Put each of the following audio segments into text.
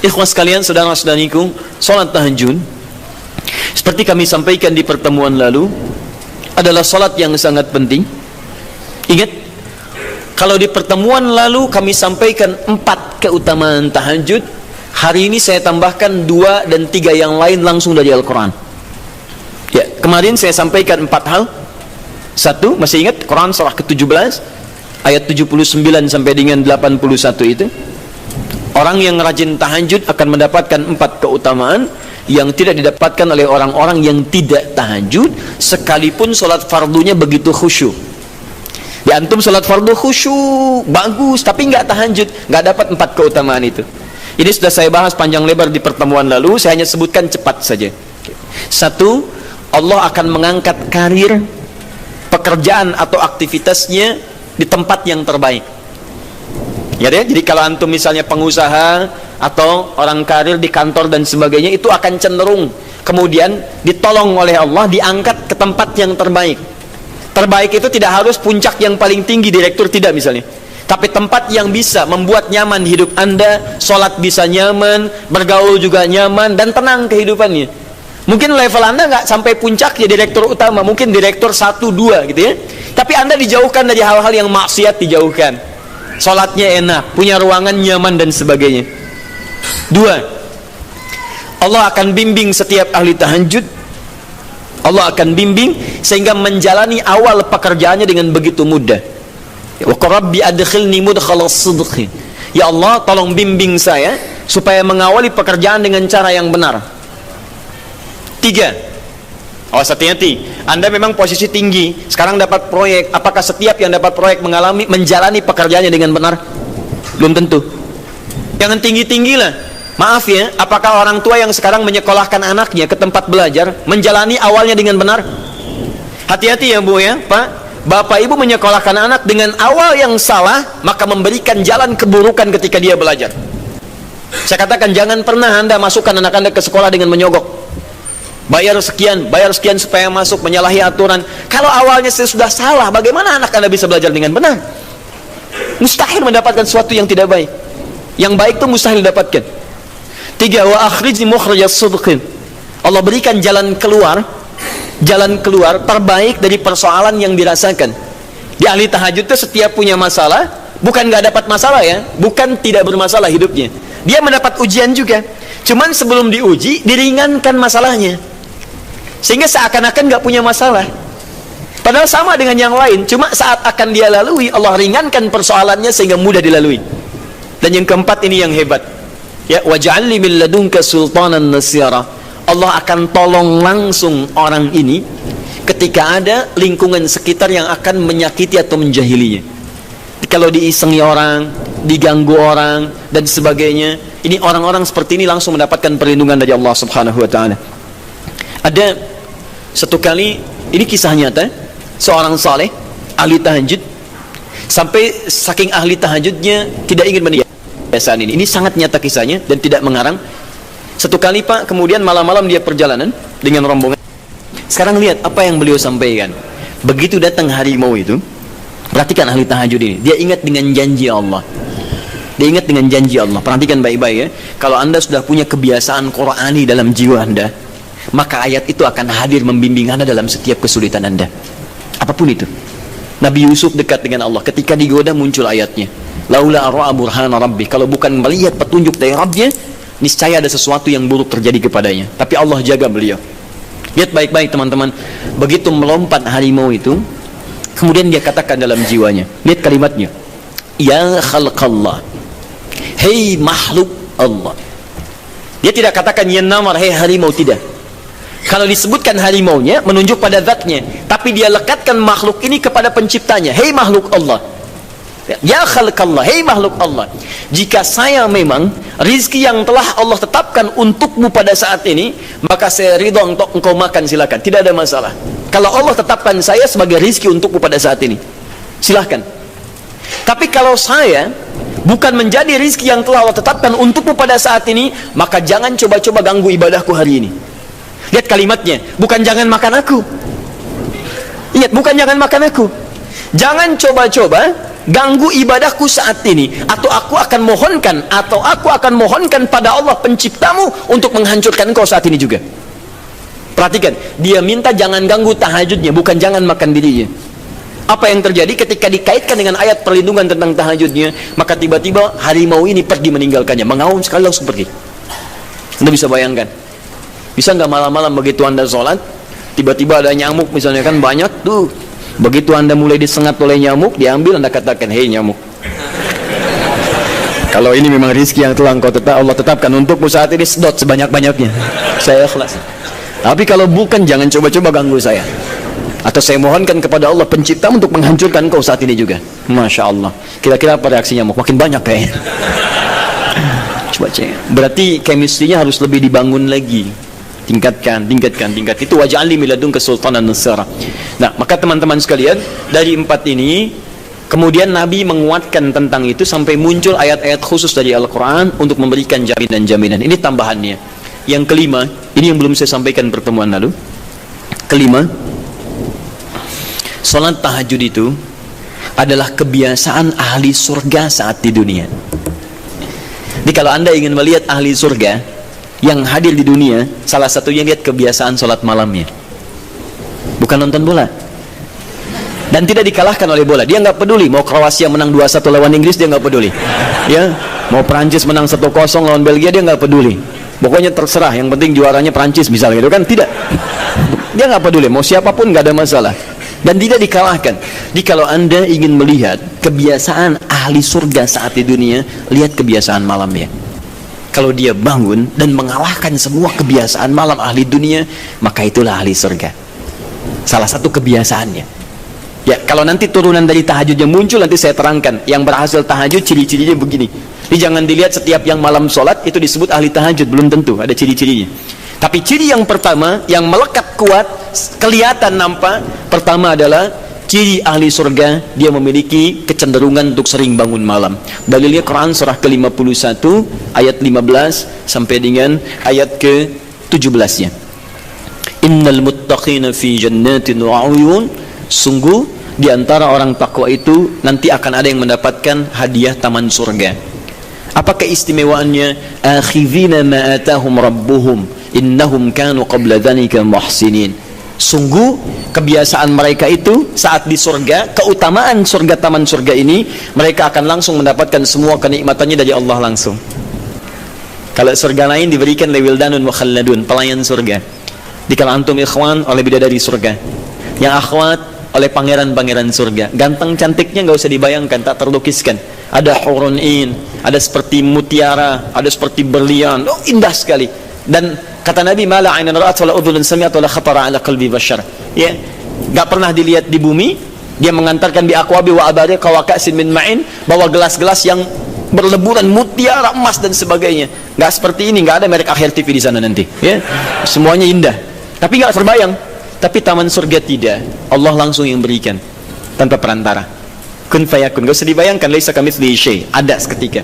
Ikhwas sekalian, saudara-saudariku, salat tahajud seperti kami sampaikan di pertemuan lalu adalah salat yang sangat penting. Ingat, kalau di pertemuan lalu kami sampaikan 4 keutamaan tahajud, hari ini saya tambahkan 2 dan 3 yang lain langsung dari Al-Quran. Ya, kemarin saya sampaikan 4 hal. 1, masih ingat Quran surah ke-17 ayat 79 sampai dengan 81 itu. Orang yang rajin tahajud akan mendapatkan 4 keutamaan yang tidak didapatkan oleh orang-orang yang tidak tahajud, sekalipun sholat fardunya begitu khusyuk. Ya, antum sholat fardu khusyuk, bagus, tapi nggak tahajud, nggak dapat 4 keutamaan itu. Ini sudah saya bahas panjang lebar di pertemuan lalu, saya hanya sebutkan cepat saja. 1, Allah akan mengangkat karir, pekerjaan atau aktivitasnya di tempat yang terbaik. Ya, jadi kalau antum misalnya pengusaha atau orang karir di kantor dan sebagainya, itu akan cenderung kemudian ditolong oleh Allah, diangkat ke tempat yang terbaik. Terbaik itu tidak harus puncak yang paling tinggi, direktur, tidak misalnya, tapi tempat yang bisa membuat nyaman hidup Anda, sholat bisa nyaman, bergaul juga nyaman, dan tenang kehidupannya. Mungkin level Anda nggak sampai puncak ya direktur utama, mungkin direktur 1, 2 gitu ya, tapi Anda dijauhkan dari hal-hal yang maksiat, dijauhkan, sholatnya enak, punya ruangan nyaman dan sebagainya. 2, Allah akan bimbing setiap ahli tahajud. Allah akan bimbing sehingga menjalani awal pekerjaannya dengan begitu mudah. Wa rabbi adkhilni mudkhalas sidqi. Ya Allah, tolong bimbing saya supaya mengawali pekerjaan dengan cara yang benar. 3, awas hati-hati. Anda memang posisi tinggi, sekarang dapat proyek. Apakah setiap yang dapat proyek menjalani pekerjaannya dengan benar? Belum tentu. Jangan tinggi-tinggi lah. Maaf ya, apakah orang tua yang sekarang menyekolahkan anaknya ke tempat belajar menjalani awalnya dengan benar? Hati-hati ya Bu ya, Pak. Bapak Ibu menyekolahkan anak dengan awal yang salah, maka memberikan jalan keburukan ketika dia belajar. Saya katakan, jangan pernah Anda masukkan anak Anda ke sekolah dengan menyogok. Bayar sekian supaya masuk, menyalahi aturan. Kalau awalnya sudah salah, bagaimana anak Anda bisa belajar dengan benar? Mustahil mendapatkan sesuatu yang tidak baik. Yang baik itu mustahil didapatkan. 3, wa akhrijni mukhrajas sidqin. Allah berikan jalan keluar terbaik dari persoalan yang dirasakan. Di ahli tahajud itu setiap punya masalah, bukan nggak dapat masalah ya, bukan tidak bermasalah hidupnya. Dia mendapat ujian juga. Cuman sebelum diuji, diringankan masalahnya, sehingga seakan-akan nggak punya masalah. Padahal sama dengan yang lain, cuma saat akan dia lalui, Allah ringankan persoalannya sehingga mudah dilalui. Dan yang keempat ini yang hebat. Ya, waj'alni min ladunka sultanan nasyara. Allah akan tolong langsung orang ini ketika ada lingkungan sekitar yang akan menyakiti atau menjahilinya. Kalau diisengi orang, diganggu orang dan sebagainya, ini orang-orang seperti ini langsung mendapatkan perlindungan dari Allah Subhanahu wa taala. Ada satu kali, ini kisah nyata, seorang saleh ahli tahajud, sampai saking ahli tahajudnya tidak ingin meninggal kebiasaan ini. Ini sangat nyata kisahnya dan tidak mengarang. Satu kali Pak, kemudian malam-malam dia perjalanan dengan rombongan. Sekarang lihat apa yang beliau sampaikan. Begitu datang harimau itu, perhatikan ahli tahajud ini, dia ingat dengan janji Allah. Dia ingat dengan janji Allah. Perhatikan baik-baik ya. Kalau Anda sudah punya kebiasaan Qur'ani dalam jiwa Anda, maka ayat itu akan hadir membimbing Anda dalam setiap kesulitan Anda, apapun itu. Nabi Yusuf dekat dengan Allah, ketika digoda muncul ayatnya, laula ra'a burhana rabbi. Kalau bukan melihat petunjuk dari Rabbnya, niscaya ada sesuatu yang buruk terjadi kepadanya. Tapi Allah jaga beliau. Lihat baik-baik teman-teman. Begitu melompat harimau itu, kemudian dia katakan dalam jiwanya, lihat kalimatnya, ya khalqallah, hei makhluk Allah. Dia tidak katakan ya namar, hei harimau, tidak. Kalau disebutkan harimaunya menunjuk pada zatnya, tapi dia lekatkan makhluk ini kepada penciptanya, hei makhluk Allah. Ya khalqallah, hei makhluk Allah, jika saya memang rizki yang telah Allah tetapkan untukmu pada saat ini, maka saya ridho untuk engkau makan, silakan, tidak ada masalah. Kalau Allah tetapkan saya sebagai rizki untukmu pada saat ini, silahkan. Tapi kalau saya bukan menjadi rizki yang telah Allah tetapkan untukmu pada saat ini, maka jangan coba-coba ganggu ibadahku hari ini. Lihat kalimatnya, bukan jangan makan aku. Ingat, bukan jangan makan aku. Jangan coba-coba ganggu ibadahku saat ini, atau aku akan mohonkan pada Allah penciptamu untuk menghancurkan engkau saat ini juga. Perhatikan, dia minta jangan ganggu tahajudnya, bukan jangan makan dirinya. Apa yang terjadi ketika dikaitkan dengan ayat perlindungan tentang tahajudnya, maka tiba-tiba harimau ini pergi meninggalkannya, mengaum sekali langsung pergi. Anda bisa bayangkan, bisa nggak malam-malam begitu Anda sholat, tiba-tiba ada nyamuk misalnya, kan banyak tuh, begitu Anda mulai disengat oleh nyamuk, diambil, Anda katakan, hei nyamuk, kalau ini memang rezeki yang telah Allah tetapkan untukmu saat ini, sedot sebanyak-banyaknya, saya ikhlas. Tapi kalau bukan, jangan coba-coba ganggu saya. Atau saya mohonkan kepada Allah pencipta untuk menghancurkan kau saat ini juga. Masya Allah. Kira-kira apa reaksi nyamuk? Makin banyak kayaknya. Coba cek. Berarti chemistry-nya harus lebih dibangun lagi. Tingkatkan. Itu waj'alni min ladunka sultanan nasira. Nah, maka teman-teman sekalian, dari 4 ini, kemudian Nabi menguatkan tentang itu sampai muncul ayat-ayat khusus dari Al-Quran untuk memberikan jaminan-jaminan. Ini tambahannya. Yang kelima, ini yang belum saya sampaikan pertemuan lalu. Kelima, salat tahajud itu adalah kebiasaan ahli surga saat di dunia. Jadi kalau Anda ingin melihat ahli surga yang hadir di dunia, salah satunya lihat kebiasaan salat malamnya. Bukan nonton bola. Dan tidak dikalahkan oleh bola. Dia nggak peduli mau Kroasia menang 2-1 lawan Inggris, dia nggak peduli. Ya, mau Prancis menang 1-0 lawan Belgia, dia nggak peduli. Pokoknya terserah, yang penting juaranya Prancis misalnya gitu kan. Tidak, dia nggak peduli mau siapapun, nggak ada masalah, dan tidak dikalahkan. Jadi kalau Anda ingin melihat kebiasaan ahli surga saat di dunia, lihat kebiasaan malamnya. Kalau dia bangun dan mengalahkan semua kebiasaan malam ahli dunia, maka itulah ahli surga. Salah satu kebiasaannya. Ya, kalau nanti turunan dari tahajud yang muncul, nanti saya terangkan. Yang berhasil tahajud, ciri-cirinya begini. Jadi jangan dilihat setiap yang malam sholat itu disebut ahli tahajud, belum tentu, ada ciri-cirinya. Tapi ciri yang pertama, yang melekat kuat, kelihatan nampak, pertama adalah ciri ahli surga, dia memiliki kecenderungan untuk sering bangun malam. Dalilnya Quran surah ke-51 ayat 15 sampai dengan ayat ke-17-nya. Innal muttaqina fi jannatin wa 'uyun, sungguh di antara orang takwa itu nanti akan ada yang mendapatkan hadiah taman surga. Apa keistimewaannya? Akhidhina ma atahum rabbuhum innahum kanu qabla dzalika muhsinin. Sungguh kebiasaan mereka itu saat di surga, keutamaan surga, taman surga ini, mereka akan langsung mendapatkan semua kenikmatannya dari Allah langsung. Kalau surga lain diberikan lewildanun mukhalladun, pelayan surga. Di kalau antum ikhwan oleh bidadari surga, yang akhwat oleh pangeran-pangeran surga. Ganteng cantiknya nggak usah dibayangkan, tak terlukiskan. Ada hurun in, ada seperti mutiara, ada seperti berlian, oh indah sekali. Dan kata Nabi, mala ainan ra'at wala udhun sami'at wala khatara ala qalbi bashar. Ya, nggak pernah dilihat di bumi. Dia mengantarkan bi aqwabi wa abariq wa ka'sin min ma'in, bawa gelas-gelas yang berleburan mutiara, emas dan sebagainya. Nggak seperti ini, nggak ada merek Akhir TV di sana nanti. Ya, semuanya indah. Tapi nggak terbayang. Tapi taman surga tidak, Allah langsung yang berikan tanpa perantara. Kun fayakun, gak usah dibayangkan, laisa kamitslihi syai', ada seketika.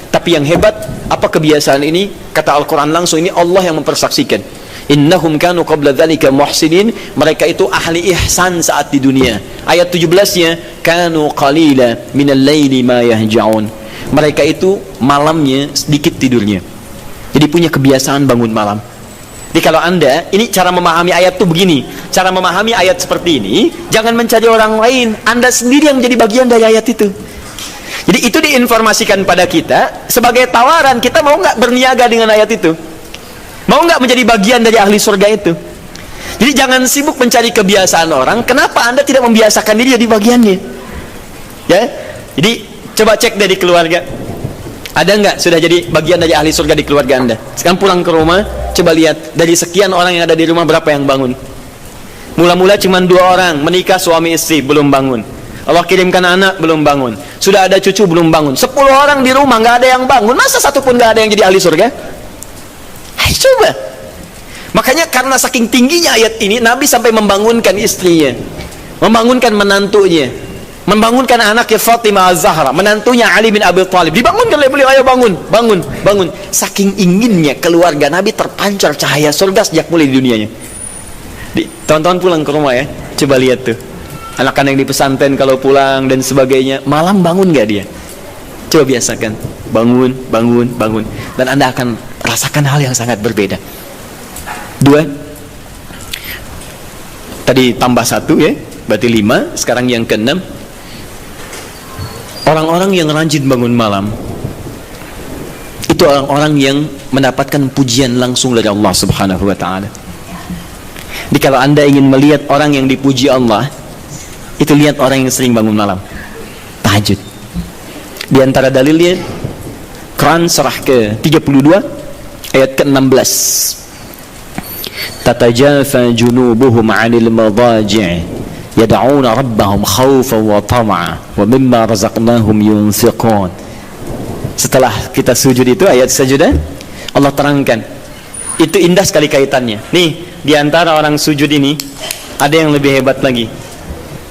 Tapi yang hebat, apa kebiasaan ini? Kata Al-Quran langsung, ini Allah yang mempersaksikan. Innahum kanu qabla dzalika muhsinin, mereka itu ahli ihsan saat di dunia. Ayat 17-nya, kanu qalila minal laili ma yahja'un. Mereka itu malamnya sedikit tidurnya. Jadi punya kebiasaan bangun malam. Jadi kalau Anda, ini cara memahami ayat itu begini. Cara memahami ayat seperti ini, jangan mencari orang lain, Anda sendiri yang menjadi bagian dari ayat itu. Jadi itu diinformasikan pada kita sebagai tawaran, kita mau nggak berniaga dengan ayat itu? Mau nggak menjadi bagian dari ahli surga itu? Jadi jangan sibuk mencari kebiasaan orang, kenapa Anda tidak membiasakan diri jadi bagiannya? Ya, jadi coba cek dari keluarga. Ada nggak sudah jadi bagian dari ahli surga di keluarga Anda? Sekarang pulang ke rumah, coba lihat dari sekian orang yang ada di rumah berapa yang bangun. Mula-mula cuma 2 orang menikah suami istri belum bangun. Allah kirimkan anak belum bangun. Sudah ada cucu belum bangun. 10 orang di rumah nggak ada yang bangun. Masa satu pun nggak ada yang jadi ahli surga? Hai, coba. Makanya karena saking tingginya ayat ini, Nabi sampai membangunkan istrinya, membangunkan menantunya, membangunkan anaknya Fatimah Az-Zahra, menantunya Ali bin Abi Thalib, dibangunkan oleh beliau, ayo bangun, bangun, bangun. Saking inginnya keluarga Nabi terpancar cahaya surga sejak mulai di dunianya. Teman-teman pulang ke rumah ya, coba lihat tuh. Anak-anak yang di pesantren kalau pulang dan sebagainya, malam bangun nggak dia? Coba biasakan, bangun, bangun, bangun, dan Anda akan rasakan hal yang sangat berbeda. 2, tadi tambah 1 ya, berarti 5. Sekarang yang ke-6, orang-orang yang rajin bangun malam itu orang-orang yang mendapatkan pujian langsung dari Allah Subhanahu wa ta'ala. Jadi kalau Anda ingin melihat orang yang dipuji Allah, itu lihat orang yang sering bangun malam, tahajud. Di antara dalilnya Quran surah ke-32 ayat ke-16, tatajafa junubuhum 'anil madaji' yad'una rabbahum khawfan wa tam'a wa mimma razaqnahum yunfiqun. Setelah kita sujud itu, ayat sajadah Allah terangkan, itu indah sekali kaitannya. Nih, di antara orang sujud ini ada yang lebih hebat lagi.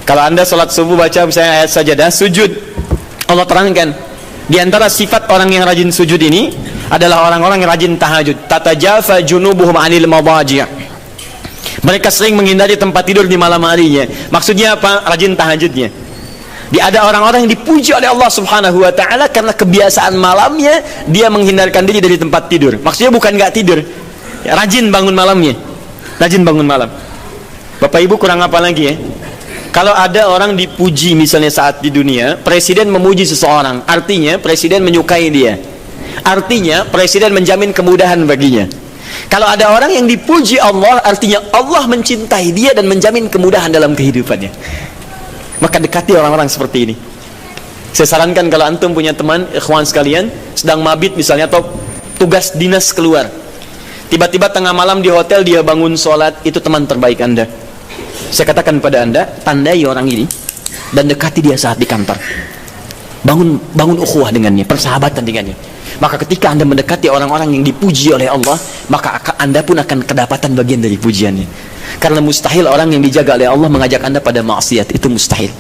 Kalau Anda salat subuh baca misalnya ayat sajadah sujud, Allah terangkan di antara sifat orang yang rajin sujud ini adalah orang-orang yang rajin tahajud. Tatajafa junubuhum 'anil madaji'. Mereka sering menghindari tempat tidur di malam harinya. Maksudnya apa? Rajin tahajudnya. Ada orang-orang yang dipuji oleh Allah Subhanahu wa ta'ala karena kebiasaan malamnya dia menghindarkan diri dari tempat tidur. Maksudnya bukan nggak tidur, rajin bangun malamnya. Rajin bangun malam. Bapak Ibu kurang apa lagi ya? Kalau ada orang dipuji misalnya saat di dunia, presiden memuji seseorang, artinya presiden menyukai dia, artinya presiden menjamin kemudahan baginya. Kalau ada orang yang dipuji Allah, artinya Allah mencintai dia dan menjamin kemudahan dalam kehidupannya. Maka dekati orang-orang seperti ini. Saya sarankan kalau antum punya teman, ikhwan sekalian, sedang mabit misalnya atau tugas dinas keluar, tiba-tiba tengah malam di hotel dia bangun sholat, itu teman terbaik Anda. Saya katakan pada Anda, tandai orang ini dan dekati dia saat di kantor. Bangun ukhuwah dengannya, persahabatan dengannya. Maka ketika Anda mendekati orang-orang yang dipuji oleh Allah, maka Anda pun akan kedapatan bagian dari pujiannya. Karena mustahil orang yang dijaga oleh Allah mengajak Anda pada maksiat, itu mustahil.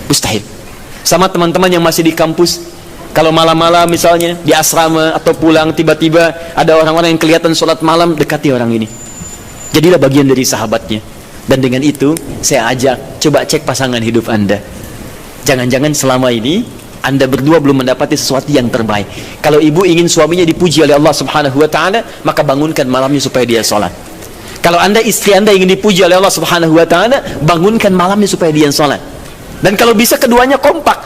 Mustahil. Sama teman-teman yang masih di kampus, kalau malam-malam misalnya di asrama atau pulang, tiba-tiba ada orang-orang yang kelihatan sholat malam, dekati orang ini. Jadilah bagian dari sahabatnya. Dan dengan itu saya ajak, coba cek pasangan hidup Anda. Jangan-jangan selama ini Anda berdua belum mendapati sesuatu yang terbaik. Kalau ibu ingin suaminya dipuji oleh Allah Subhanahu wa ta'ala, maka bangunkan malamnya supaya dia sholat. Kalau Anda, istri Anda ingin dipuji oleh Allah Subhanahu wa ta'ala, bangunkan malamnya supaya dia sholat. Dan kalau bisa keduanya kompak.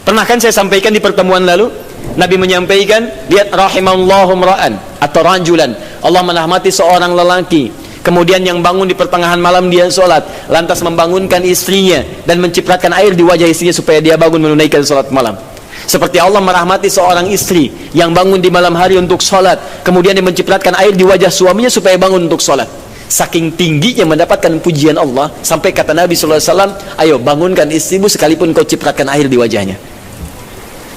Pernah kan saya sampaikan di pertemuan lalu, Nabi menyampaikan, lihat rahimallahu ra'an atau rajulan, Allah merahmati seorang lelaki, kemudian yang bangun di pertengahan malam dia sholat, lantas membangunkan istrinya dan mencipratan air di wajah istrinya supaya dia bangun menunaikan sholat malam. Seperti Allah merahmati seorang istri yang bangun di malam hari untuk sholat, kemudian dia mencipratan air di wajah suaminya supaya bangun untuk sholat. Saking tingginya mendapatkan pujian Allah, sampai kata Nabi SAW, ayo bangunkan istrimu sekalipun kau cipratkan air di wajahnya.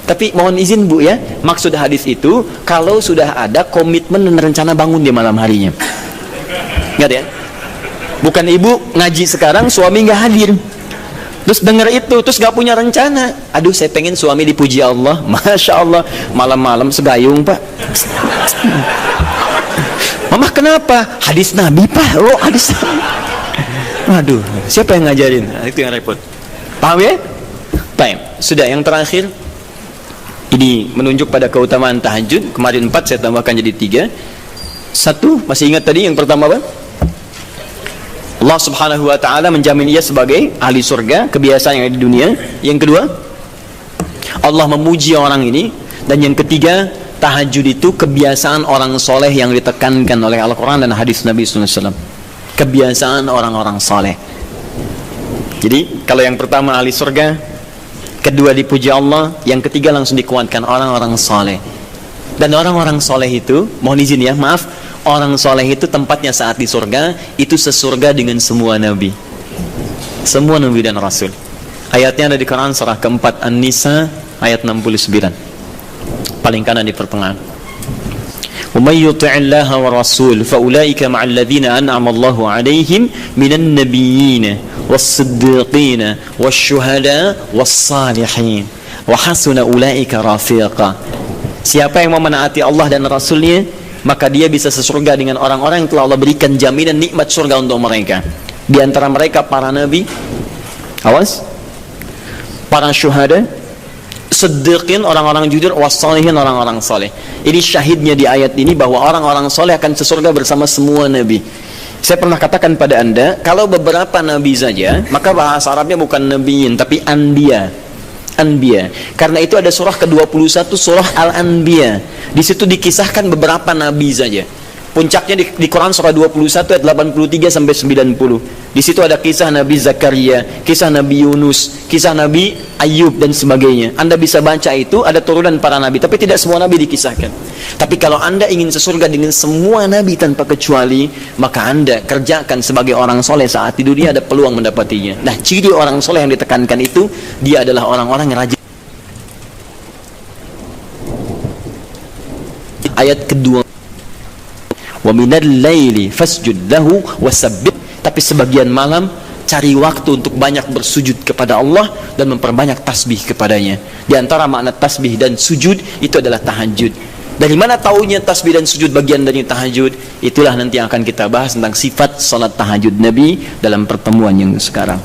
Tapi mohon izin Bu ya, maksud hadis itu kalau sudah ada komitmen dan rencana bangun di malam harinya. Ingat ya, bukan ibu ngaji sekarang suami nggak hadir, terus dengar itu terus nggak punya rencana. Aduh saya pengen suami dipuji Allah, masya Allah, malam-malam segayung Pak. Mama kenapa? Hadis Nabi Pak. Oh hadis Nabi. Aduh siapa yang ngajarin? Nah, itu yang repot. Paham ya? Baik, sudah yang terakhir. Ini menunjuk pada keutamaan tahajud. Kemarin 4, saya tambahkan jadi 3. 1, masih ingat tadi yang pertama apa? Allah Subhanahu wa ta'ala menjamin ia sebagai ahli surga, kebiasaan yang ada di dunia. Yang kedua, Allah memuji orang ini. Dan yang ketiga, tahajud itu kebiasaan orang soleh yang ditekankan oleh Al-Quran dan hadis Nabi SAW. Kebiasaan orang-orang soleh. Jadi kalau yang pertama ahli surga, kedua dipuji Allah, yang ketiga langsung dikuatkan orang-orang soleh. Dan orang-orang soleh itu, mohon izin ya, maaf, orang soleh itu tempatnya saat di surga itu sesurga dengan semua nabi, semua nabi dan rasul. Ayatnya ada di Quran surah keempat An-Nisa ayat 69, paling kanan di pertengahan. Wa may yuti'illaha wa rasul fa ulaika ma'al ladzina an'ama Allahu 'alaihim minan nabiyyin was-siddiqin wasyuhada was-salihin wa hasuna ulaika rafiqa. Siapa yang mau menaati Allah dan Rasulnya, maka dia bisa sesurga dengan orang-orang yang telah Allah berikan jaminan nikmat surga untuk mereka. Di antara mereka para nabi, Awas. Para syuhada, siddiqin, orang-orang jujur, wassalihin, orang-orang saleh. Ini syahidnya di ayat ini bahwa orang-orang saleh akan sesurga bersama semua nabi. Saya pernah katakan pada Anda, kalau beberapa nabi saja, maka bahasa Arabnya bukan nabiyin tapi anbiya. Anbiya. Karena itu ada surah ke-21, surah Al-Anbiya. Di situ dikisahkan beberapa nabi saja. Puncaknya di Quran surah 21 ayat 83 sampai 90. Di situ ada kisah Nabi Zakaria, kisah Nabi Yunus, kisah Nabi Ayub dan sebagainya. Anda bisa baca itu, ada turunan para nabi, tapi tidak semua nabi dikisahkan. Tapi kalau Anda ingin sesurga dengan semua nabi tanpa kecuali, maka Anda kerjakan sebagai orang soleh saat di dunia, ada peluang mendapatinya. Nah, ciri orang soleh yang ditekankan itu, dia adalah orang-orang yang rajin. Ayat kedua, wa minal laili fasjud lahu wasabbih. Tapi sebagian malam cari waktu untuk banyak bersujud kepada Allah dan memperbanyak tasbih kepadanya. Di antara makna tasbih dan sujud itu adalah tahajud. Dari mana taunya tasbih dan sujud bagian dari tahajud? Itulah nanti yang akan kita bahas tentang sifat salat tahajud Nabi dalam pertemuan yang sekarang.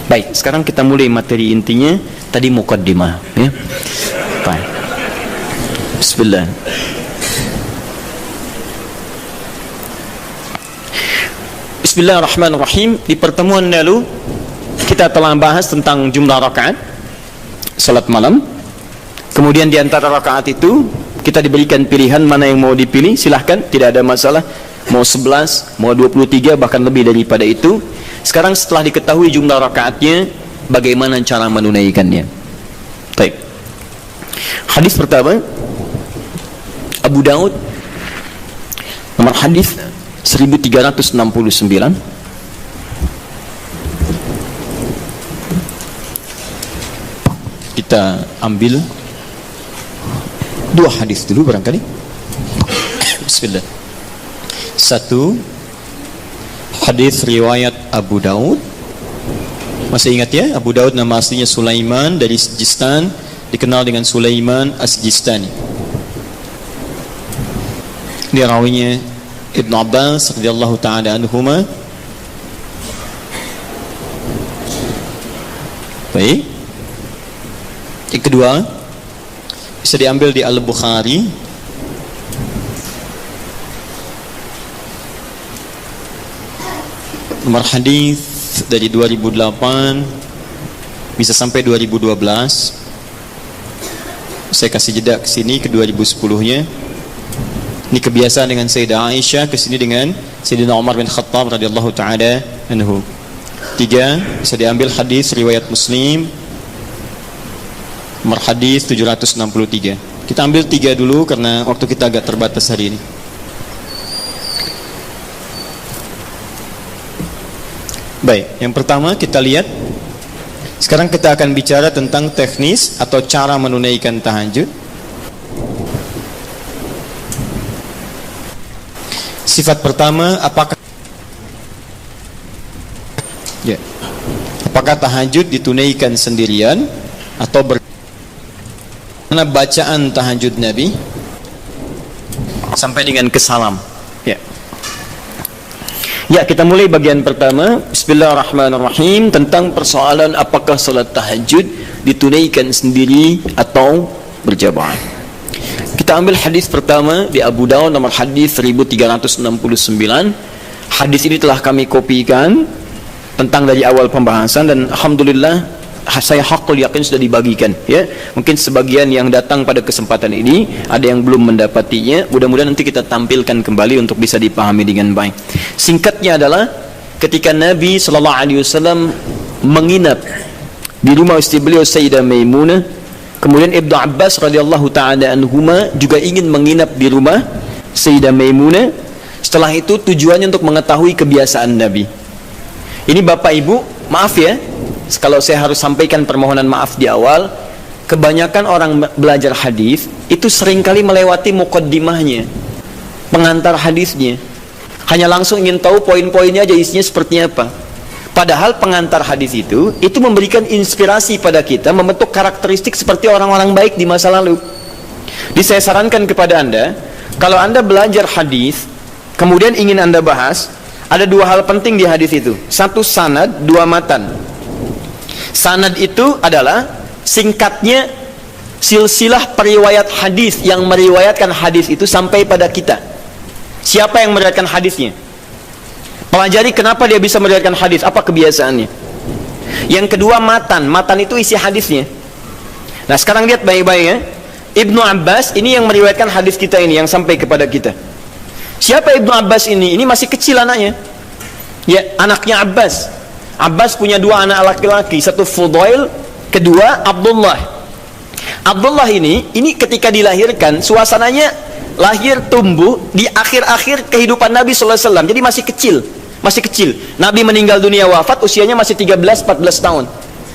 Baik, sekarang kita mulai materi intinya. Tadi muqaddimah, ya. Baik. Bismillah. Bismillahirrahmanirrahim. Di pertemuan lalu kita telah bahas tentang jumlah rakaat salat malam. Kemudian di antara rakaat itu kita diberikan pilihan mana yang mau dipilih, silahkan, tidak ada masalah. Mau 11, mau 23, bahkan lebih daripada itu. Sekarang setelah diketahui jumlah rakaatnya, bagaimana cara menunaikannya? Baik. Hadis pertama, Abu Daud, nomor hadis 1369. Kita ambil dua hadis dulu barangkali. Bismillah. Satu, hadis riwayat Abu Daud. Masih ingat ya, Abu Daud nama aslinya Sulaiman dari Sijistan, dikenal dengan Sulaiman As-Sijistani. Dia rawinya Ibn Abbas radhiyallahu ta'ala anhuma. Baik. Yang kedua bisa diambil di Al-Bukhari. Nomor hadis dari 2008 bisa sampai 2012. Saya kasih jeda ke sini ke 2010-nya. Ini kebiasaan dengan Sayyidah Aisyah, ke sini dengan Sayyidina Umar bin Khattab radhiyallahu taala anhu. Tiga, bisa diambil hadis riwayat Muslim nomor hadis 763. Kita ambil tiga dulu karena waktu kita agak terbatas hari ini. Baik, yang pertama kita lihat. Sekarang kita akan bicara tentang teknis atau cara menunaikan tahajud. Sifat pertama, apakah tahajud ditunaikan sendirian atau mana bacaan tahajud Nabi sampai dengan kesalam. Ya, kita mulai bagian pertama. Bismillahirrahmanirrahim, tentang persoalan apakah salat tahajud ditunaikan sendiri atau berjamaah. Kita ambil hadis pertama di Abu Daud nomor hadis 1369. Hadis ini telah kami kopikan tentang dari awal pembahasan dan alhamdulillah saya hakul yakin sudah dibagikan, ya. Mungkin sebagian yang datang pada kesempatan ini ada yang belum mendapatinya. Mudah-mudahan nanti kita tampilkan kembali untuk bisa dipahami dengan baik. Singkatnya adalah ketika Nabi sallallahu alaihi wasallam menginap di rumah istri beliau Sayyidah Maimunah, kemudian Ibnu Abbas radhiyallahu taala anhuma juga ingin menginap di rumah Sayyidah Maimunah. Setelah itu tujuannya untuk mengetahui kebiasaan Nabi. Ini Bapak Ibu, maaf ya, kalau saya harus sampaikan permohonan maaf di awal. Kebanyakan orang belajar hadis itu seringkali melewati muqaddimahnya, pengantar hadisnya. Hanya langsung ingin tahu poin-poinnya aja, isinya seperti apa. Padahal pengantar hadis itu memberikan inspirasi pada kita membentuk karakteristik seperti orang-orang baik di masa lalu. Jadi saya sarankan kepada Anda, kalau Anda belajar hadis, kemudian ingin Anda bahas, ada dua hal penting di hadis itu. Satu sanad, dua matan. Sanad itu adalah singkatnya silsilah periwayat hadis yang meriwayatkan hadis itu sampai pada kita. Siapa yang meriwayatkan hadisnya? Pelajari kenapa dia bisa meriwayatkan hadis, apa kebiasaannya. Yang kedua, matan. Matan itu isi hadisnya. Nah, sekarang lihat baik-baik ya. Ibnu Abbas ini yang meriwayatkan hadis kita ini, yang sampai kepada kita. Siapa Ibnu Abbas ini? Ini masih kecil anaknya. Ya, anaknya Abbas. Abbas punya dua anak laki-laki, satu Fudail, kedua Abdullah. Abdullah ini ketika dilahirkan, suasananya lahir tumbuh di akhir-akhir kehidupan Nabi SAW. Jadi masih kecil. Nabi meninggal dunia, wafat usianya masih 13-14 tahun.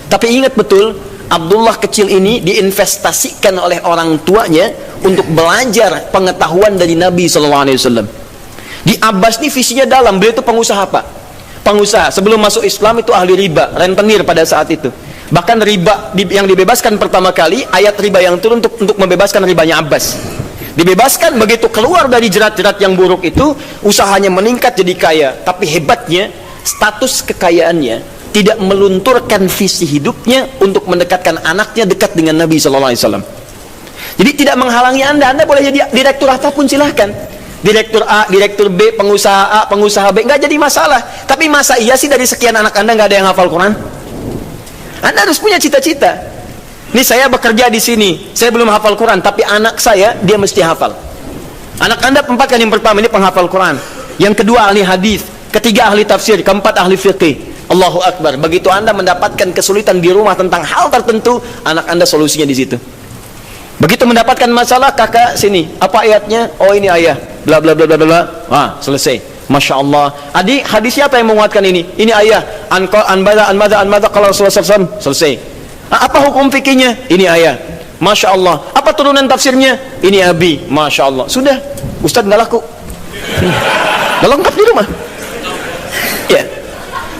Tapi ingat betul, Abdullah kecil ini diinvestasikan oleh orang tuanya untuk belajar pengetahuan dari Nabi SAW. Di Abbas ini visinya dalam. Beliau itu pengusaha, Pak. Pengusaha. Sebelum masuk Islam itu ahli riba, rentenir pada saat itu. Bahkan riba yang dibebaskan pertama kali, ayat riba yang turun untuk membebaskan ribanya Abbas. Dibebaskan, begitu keluar dari jerat-jerat yang buruk itu, usahanya meningkat jadi kaya. Tapi hebatnya, status kekayaannya tidak melunturkan visi hidupnya untuk mendekatkan anaknya dekat dengan Nabi SAW. Jadi tidak menghalangi Anda boleh jadi direktur apapun, silahkan. Direktur A, direktur B, pengusaha A, pengusaha B, nggak jadi masalah. Tapi masa iya sih dari sekian anak Anda nggak ada yang hafal Quran? Anda harus punya cita-cita. Nih, saya bekerja di sini, saya belum hafal Quran, tapi anak saya dia mesti hafal. Anak Anda empatkan, yang pertama ini penghafal Quran, yang kedua ahli hadis, ketiga ahli tafsir, keempat ahli fiqih. Allahu Akbar. Begitu Anda mendapatkan kesulitan di rumah tentang hal tertentu, anak Anda solusinya di situ. Begitu mendapatkan masalah, kakak sini, apa ayatnya? Oh ini ayat, bla bla bla bla bla. Wah, selesai. Masya Allah. Adik, hadis siapa yang menguatkan ini? Ini ayat. Anbada kalau Rasulullah SAW. Selesai. Apa hukum fikihnya? Ini ayat. Masya Allah. Apa turunan tafsirnya? Ini abi. Masya Allah. Sudah. Ustaz nggak laku. Nggak lengkap di rumah. Ya.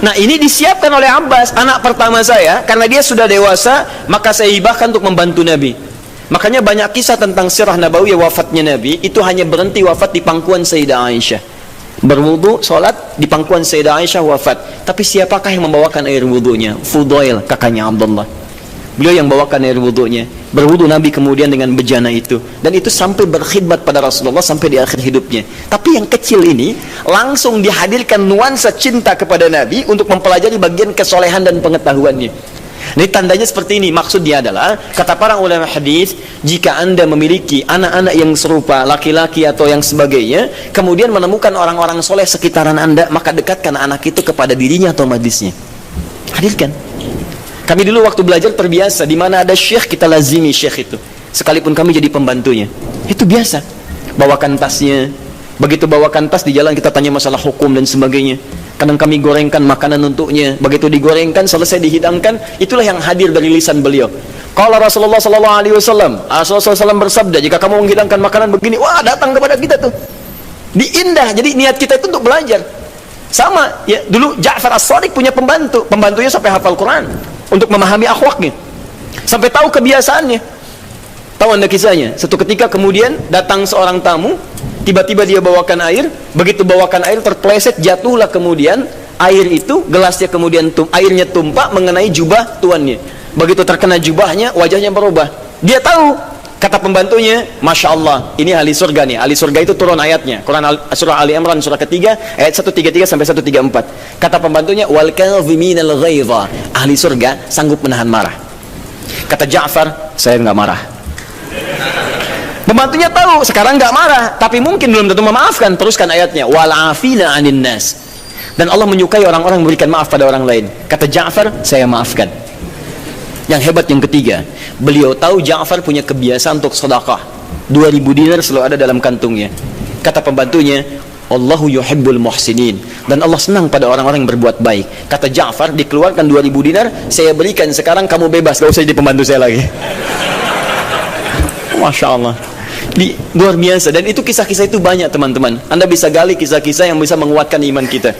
Nah, ini disiapkan oleh Abbas, anak pertama saya. Karena dia sudah dewasa, maka saya hibahkan untuk membantu Nabi. Makanya banyak kisah tentang sirah Nabawiyah wafatnya Nabi, itu hanya berhenti wafat di pangkuan Sayyidah Aisyah. Berwudu, sholat, di pangkuan Sayyidah Aisyah wafat. Tapi siapakah yang membawakan air wudunya? Fudail, kakaknya Abdullah. Beliau yang bawakan air wudunya. Berwudu Nabi kemudian dengan bejana itu. Dan itu sampai berkhidmat pada Rasulullah sampai di akhir hidupnya. Tapi yang kecil ini langsung dihadirkan nuansa cinta kepada Nabi untuk mempelajari bagian kesolehan dan pengetahuannya. Ini tandanya seperti ini. Maksudnya adalah, kata para ulama hadis, jika Anda memiliki anak-anak yang serupa, laki-laki atau yang sebagainya, kemudian menemukan orang-orang soleh sekitaran Anda, maka dekatkan anak itu kepada dirinya atau majlisnya. Hadirkan. Kami dulu waktu belajar terbiasa, di mana ada syekh, kita lazimi syekh itu, sekalipun kami jadi pembantunya. Itu biasa. Bawakan tasnya. Begitu bawakan tas, di jalan kita tanya masalah hukum dan sebagainya. Kadang kami gorengkan makanan untuknya. Begitu digorengkan, selesai dihidangkan, itulah yang hadir dari lisan beliau. Kalau Rasulullah SAW bersabda, jika kamu menghidangkan makanan begini, wah, datang kepada kita tuh. Diindah. Jadi niat kita itu untuk belajar. Sama ya, dulu Ja'far As-Shadiq punya pembantunya sampai hafal Quran untuk memahami akhlaknya, sampai tahu kebiasaannya. Tahu Anda kisahnya? Satu ketika kemudian datang seorang tamu, tiba-tiba dia bawakan air. Begitu bawakan air, terpleset, jatuhlah kemudian air itu, gelasnya kemudian airnya tumpah mengenai jubah tuannya. Begitu terkena jubahnya, wajahnya berubah. Dia tahu, kata pembantunya, Masya Allah, ini ahli surga nih. Ahli surga itu turun ayatnya, Quran surah Ali Imran surah ketiga ayat 133 sampai 134. Kata pembantunya, wal kadhiminal ghaidha, ahli surga sanggup menahan marah. Kata Ja'far, saya nggak marah. Pembantunya tahu sekarang nggak marah, tapi mungkin belum tentu memaafkan. Teruskan ayatnya, wal afina 'anin nas, dan Allah menyukai orang-orang yang memberikan maaf pada orang lain. Kata Ja'far, saya maafkan. Yang hebat yang ketiga, beliau tahu Ja'far punya kebiasaan untuk sedekah. 2000 dinar selalu ada dalam kantungnya. Kata pembantunya, Allahu yuhibbul muhsinin, dan Allah senang pada orang-orang yang berbuat baik. Kata Ja'far, dikeluarkan 2000 dinar, saya berikan sekarang, kamu bebas, gak usah jadi pembantu saya lagi. Masya Allah. Luar biasa. Dan itu kisah-kisah itu banyak, teman-teman. Anda bisa gali kisah-kisah yang bisa menguatkan iman kita.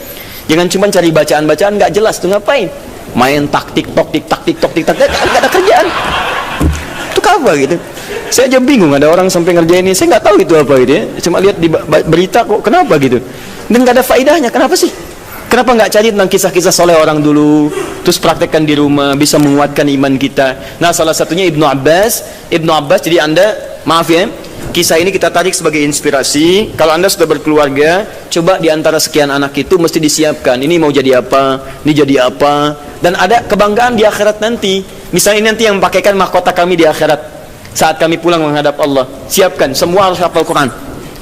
Jangan cuma cari bacaan-bacaan gak jelas tuh, ngapain? Main tik-tok, gak ada kerjaan. Itu apa gitu? Saya aja bingung, ada orang sampai ngerjain ini, saya nggak tahu itu apa gitu ya. Cuma lihat di berita kok, kenapa gitu? Dan nggak ada faedahnya, kenapa sih? Kenapa nggak cari tentang kisah-kisah soleh orang dulu, terus praktekkan di rumah, bisa menguatkan iman kita. Nah, salah satunya Ibnu Abbas. Jadi Anda, maaf ya, kisah ini kita tarik sebagai inspirasi. Kalau Anda sudah berkeluarga, coba di antara sekian anak itu mesti disiapkan, ini mau jadi apa, ini jadi apa, dan ada kebanggaan di akhirat nanti. Misalnya ini nanti yang pakaikan mahkota kami di akhirat saat kami pulang menghadap Allah. Siapkan, semua harus hafal Quran.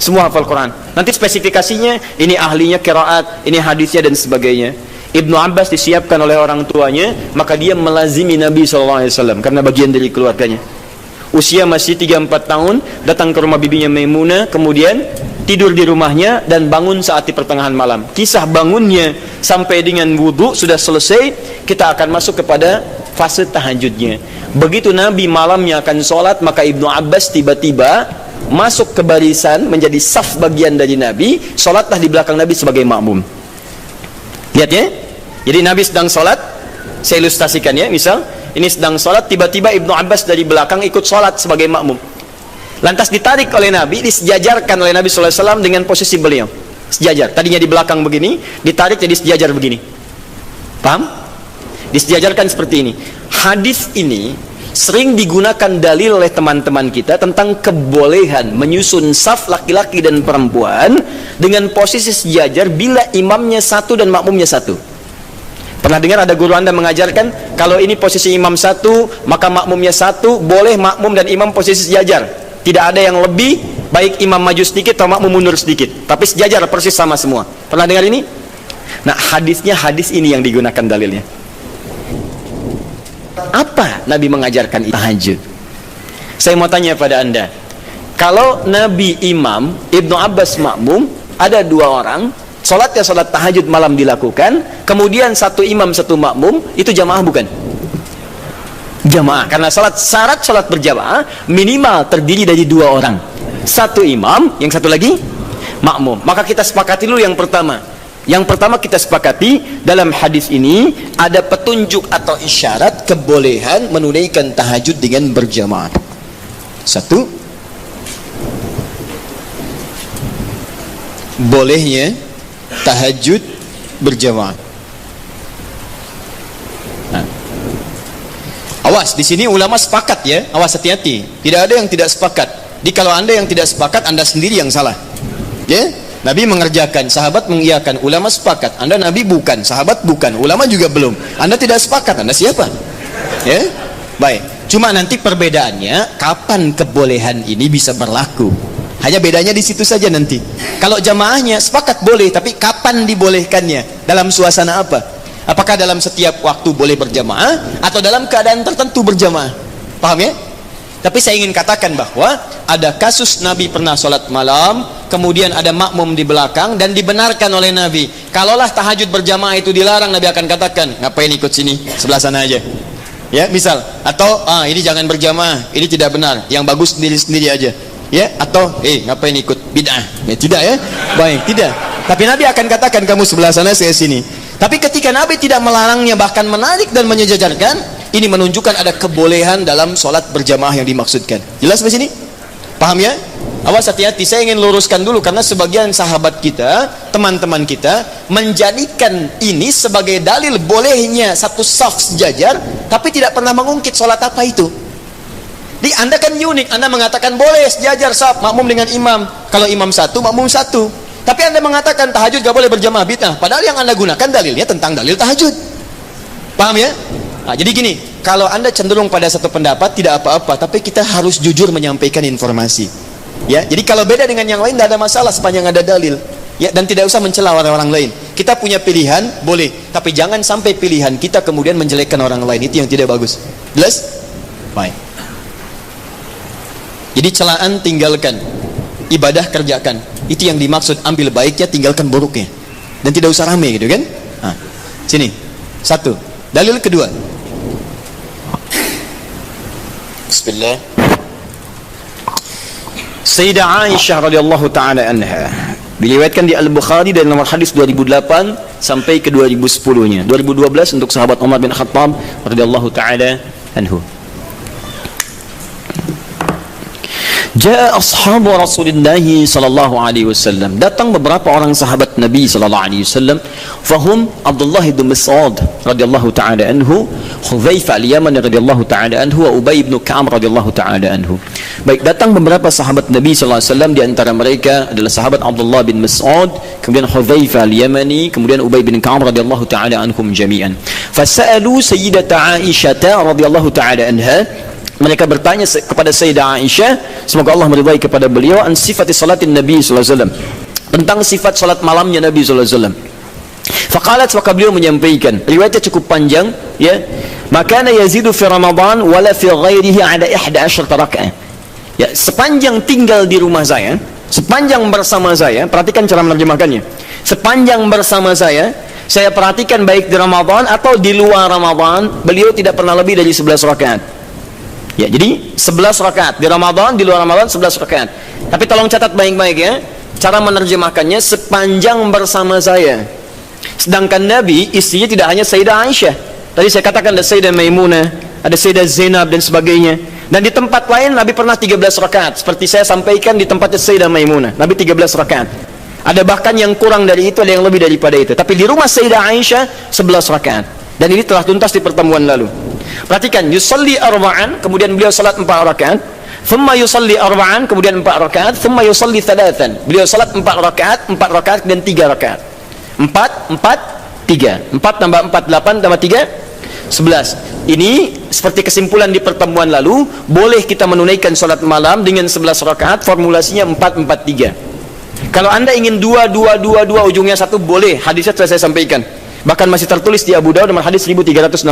Semua hafal Quran. Nanti spesifikasinya, ini ahlinya qiraat, ini hadisnya dan sebagainya. Ibnu Abbas disiapkan oleh orang tuanya, maka dia melazimi Nabi SAW karena bagian dari keluarganya. Usia masih 3-4 tahun, datang ke rumah bibinya Maimunah, kemudian tidur di rumahnya dan bangun saat di pertengahan malam. Kisah bangunnya sampai dengan wudu sudah selesai, kita akan masuk kepada fase tahajudnya. Begitu Nabi malamnya akan sholat, maka Ibnu Abbas tiba-tiba masuk ke barisan, menjadi saf bagian dari Nabi, sholatlah di belakang Nabi sebagai makmum. Lihat ya, jadi Nabi sedang sholat, saya ilustrasikan ya, misal ini sedang sholat, tiba-tiba Ibnu Abbas dari belakang ikut sholat sebagai makmum. Lantas ditarik oleh Nabi, disejajarkan oleh Nabi SAW dengan posisi beliau sejajar. Tadinya di belakang begini, ditarik jadi sejajar begini. Paham? Disejajarkan seperti ini. Hadis ini sering digunakan dalil oleh teman-teman kita tentang kebolehan menyusun saf laki-laki dan perempuan dengan posisi sejajar bila imamnya satu dan makmumnya satu. Pernah dengar ada guru Anda mengajarkan, kalau ini posisi imam satu, maka makmumnya satu, boleh makmum dan imam posisi sejajar. Tidak ada yang lebih, baik imam maju sedikit atau makmum mundur sedikit, tapi sejajar persis sama semua. Pernah dengar ini? Nah, hadisnya hadis ini yang digunakan dalilnya. Apa Nabi mengajarkan tahajud? Saya mau tanya pada Anda, kalau Nabi imam, Ibnu Abbas makmum, ada dua orang, sholatnya sholat tahajud malam dilakukan, kemudian satu imam satu makmum, itu jamaah bukan? Jamaah, karena syarat sholat berjamaah minimal terdiri dari dua orang, satu imam, yang satu lagi makmum. Maka kita sepakati dulu yang pertama. Yang pertama kita sepakati, dalam hadis ini ada petunjuk atau isyarat kebolehan menunaikan tahajud dengan berjamaah. Satu, bolehnya tahajud berjamaah. Nah, awas, di sini ulama sepakat ya, awas hati-hati. Tidak ada yang tidak sepakat. Jadi kalau Anda yang tidak sepakat, Anda sendiri yang salah. Ya? Nabi mengerjakan, sahabat mengiyakan, ulama sepakat. Anda Nabi bukan, sahabat bukan, ulama juga belum. Anda tidak sepakat, Anda siapa? Ya, baik. Cuma nanti perbedaannya, kapan kebolehan ini bisa berlaku? Hanya bedanya di situ saja nanti. Kalau jamaahnya sepakat boleh, tapi kapan dibolehkannya? Dalam suasana apa? Apakah dalam setiap waktu boleh berjamaah atau dalam keadaan tertentu berjamaah? Paham ya? Tapi saya ingin katakan bahwa ada kasus Nabi pernah sholat malam, kemudian ada makmum di belakang dan dibenarkan oleh Nabi. Kalaulah tahajud berjamaah itu dilarang, Nabi akan katakan, ngapain ikut sini, sebelah sana aja. Ya, misal, atau ini jangan berjamaah, ini tidak benar, yang bagus sendiri-sendiri aja. Ya, atau ngapain ikut bid'ah? Ya, tidak ya, baik, tidak. Tapi Nabi akan katakan, kamu sebelah sana, saya sini. Tapi ketika Nabi tidak melarangnya, bahkan menarik dan menyejajarkan, ini menunjukkan ada kebolehan dalam sholat berjamaah yang dimaksudkan. Jelas sampai sini? Paham ya? Awas hati-hati, saya ingin luruskan dulu karena sebagian sahabat kita, teman-teman kita menjadikan ini sebagai dalil bolehnya satu saf sejajar, tapi tidak pernah mengungkit sholat apa itu. Di Anda kan unik, Anda mengatakan boleh sejajar saf, makmum dengan imam. Kalau imam satu, makmum satu. Tapi Anda mengatakan tahajud gak boleh berjamaah, bid'ah. Padahal yang Anda gunakan dalilnya tentang dalil tahajud. Paham ya? Nah, jadi gini, kalau Anda cenderung pada satu pendapat tidak apa-apa, tapi kita harus jujur menyampaikan informasi. Ya, jadi kalau beda dengan yang lain tidak ada masalah sepanjang ada dalil. Ya, dan tidak usah mencela orang-orang lain. Kita punya pilihan, boleh, tapi jangan sampai pilihan kita kemudian menjelekkan orang lain, itu yang tidak bagus. Jelas? Baik. Jadi celaan tinggalkan, ibadah kerjakan. Itu yang dimaksud, ambil baiknya, tinggalkan buruknya. Dan tidak usah rame gitu kan? Nah, sini. Satu. Dalil kedua. Bismillah. Sayyidah Aisyah radhiyallahu taala anha diriwayatkan di Al-Bukhari dari nomor hadis 2008 sampai ke 2010-nya. 2012 untuk sahabat Umar bin Khattab radhiyallahu taala anhu. Ja'a ashabu Rasulullah sallallahu alaihi wasallam. Datang beberapa orang sahabat Nabi sallallahu alaihi wasallam. Fahum Abdullah bin Mas'ud radhiyallahu taala anhu, Hudzaifah al-Yamani radhiyallahu taala anhu, wa Ubay bin Ka'ab radhiyallahu taala anhu. Baik, datang beberapa sahabat Nabi sallallahu alaihi wasallam, di antara mereka adalah sahabat Abdullah bin Mas'ud, kemudian Hudzaifah al-Yamani, kemudian Ubay bin Ka'ab radhiyallahu taala anhum jami'an. Fasa'alu Sayyidata Aisyah radhiyallahu taala anha. Mereka bertanya kepada Sayyidah Aisyah, semoga Allah meridai kepada beliau, an sifati salatin Nabi sallallahu alaihi wasallam, tentang sifat salat malamnya Nabi sallallahu alaihi wasallam. Faqalat, maka beliau menyampaikan, riwayatnya cukup panjang ya, maka yazidu fi Ramadan wala fi ghairihi ada 11 rakaat. Ya, sepanjang tinggal di rumah saya, sepanjang bersama saya, perhatikan cara menerjemahkannya. Sepanjang bersama saya perhatikan baik di Ramadan atau di luar Ramadan, beliau tidak pernah lebih dari 11 rakaat. Ya, jadi 11 rakaat di Ramadan, di luar Ramadan 11 rakaat. Tapi tolong catat baik-baik ya, cara menerjemahkannya sepanjang bersama saya. Sedangkan Nabi, istrinya tidak hanya Sayyidah Aisyah. Tadi saya katakan ada Sayyidah Maimunah, ada Sayyidah Zainab dan sebagainya. Dan di tempat lain Nabi pernah 13 rakaat. Seperti saya sampaikan di tempatnya Sayyidah Maimunah, Nabi 13 rakaat. Ada bahkan yang kurang dari itu, ada yang lebih daripada itu. Tapi di rumah Sayyidah Aisyah 11 rakaat. Dan ini telah tuntas di pertemuan lalu. Perhatikan, yusalli arba'an, kemudian beliau salat 4 rakaat, thumma yusalli arba'an, kemudian 4 rakaat, thumma yusalli thalathan, beliau salat 4 rakaat dan 3 rakaat. 4 3, 4 tambah 4 8 tambah 3 11. Ini seperti kesimpulan di pertemuan lalu, boleh kita menunaikan salat malam dengan 11 rakaat, formulasinya 4 4 3. Kalau Anda ingin 2 ujungnya 1, boleh, hadisnya telah saya sampaikan. Bahkan masih tertulis di Abu Dawud nomor hadis 1369.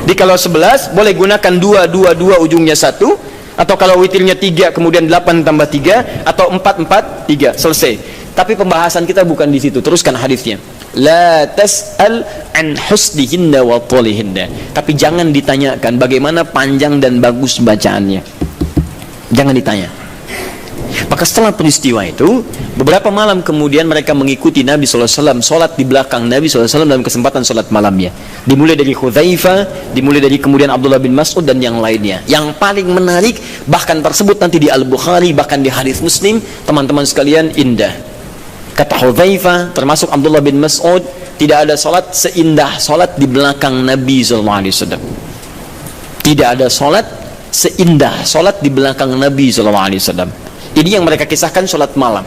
Jadi kalau 11 boleh gunakan 2 ujungnya 1, atau kalau witirnya 3 kemudian 8 tambah 3, atau 4 4 3, selesai. Tapi pembahasan kita bukan di situ. Teruskan hadisnya. La tas'al an husnihinna wa talihinna. Tapi jangan ditanyakan bagaimana panjang dan bagus bacaannya. Jangan ditanya. Maka setelah peristiwa itu, beberapa malam kemudian mereka mengikuti Nabi SAW, sholat di belakang Nabi SAW dalam kesempatan sholat malamnya. Dimulai dari Hudzaifah, dimulai dari kemudian Abdullah bin Mas'ud dan yang lainnya. Yang paling menarik, bahkan tersebut nanti di Al-Bukhari, bahkan di hadis Muslim, teman-teman sekalian, indah. Kata Hudzaifah, termasuk Abdullah bin Mas'ud, tidak ada sholat seindah sholat di belakang Nabi SAW. Tidak ada sholat seindah sholat di belakang Nabi SAW. Ini yang mereka kisahkan sholat malam.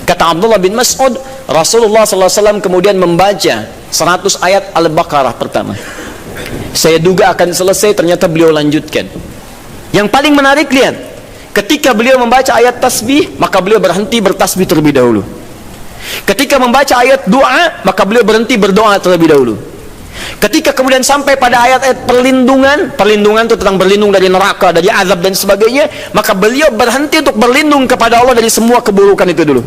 Kata Abdullah bin Mas'ud, Rasulullah SAW kemudian membaca 100 ayat Al-Baqarah pertama. Saya duga akan selesai, ternyata beliau lanjutkan. Yang paling menarik, lihat, ketika beliau membaca ayat tasbih, maka beliau berhenti bertasbih terlebih dahulu. Ketika membaca ayat doa, maka beliau berhenti berdoa terlebih dahulu. Ketika kemudian sampai pada ayat-ayat perlindungan itu tentang berlindung dari neraka, dari azab dan sebagainya, maka beliau berhenti untuk berlindung kepada Allah dari semua keburukan itu dulu.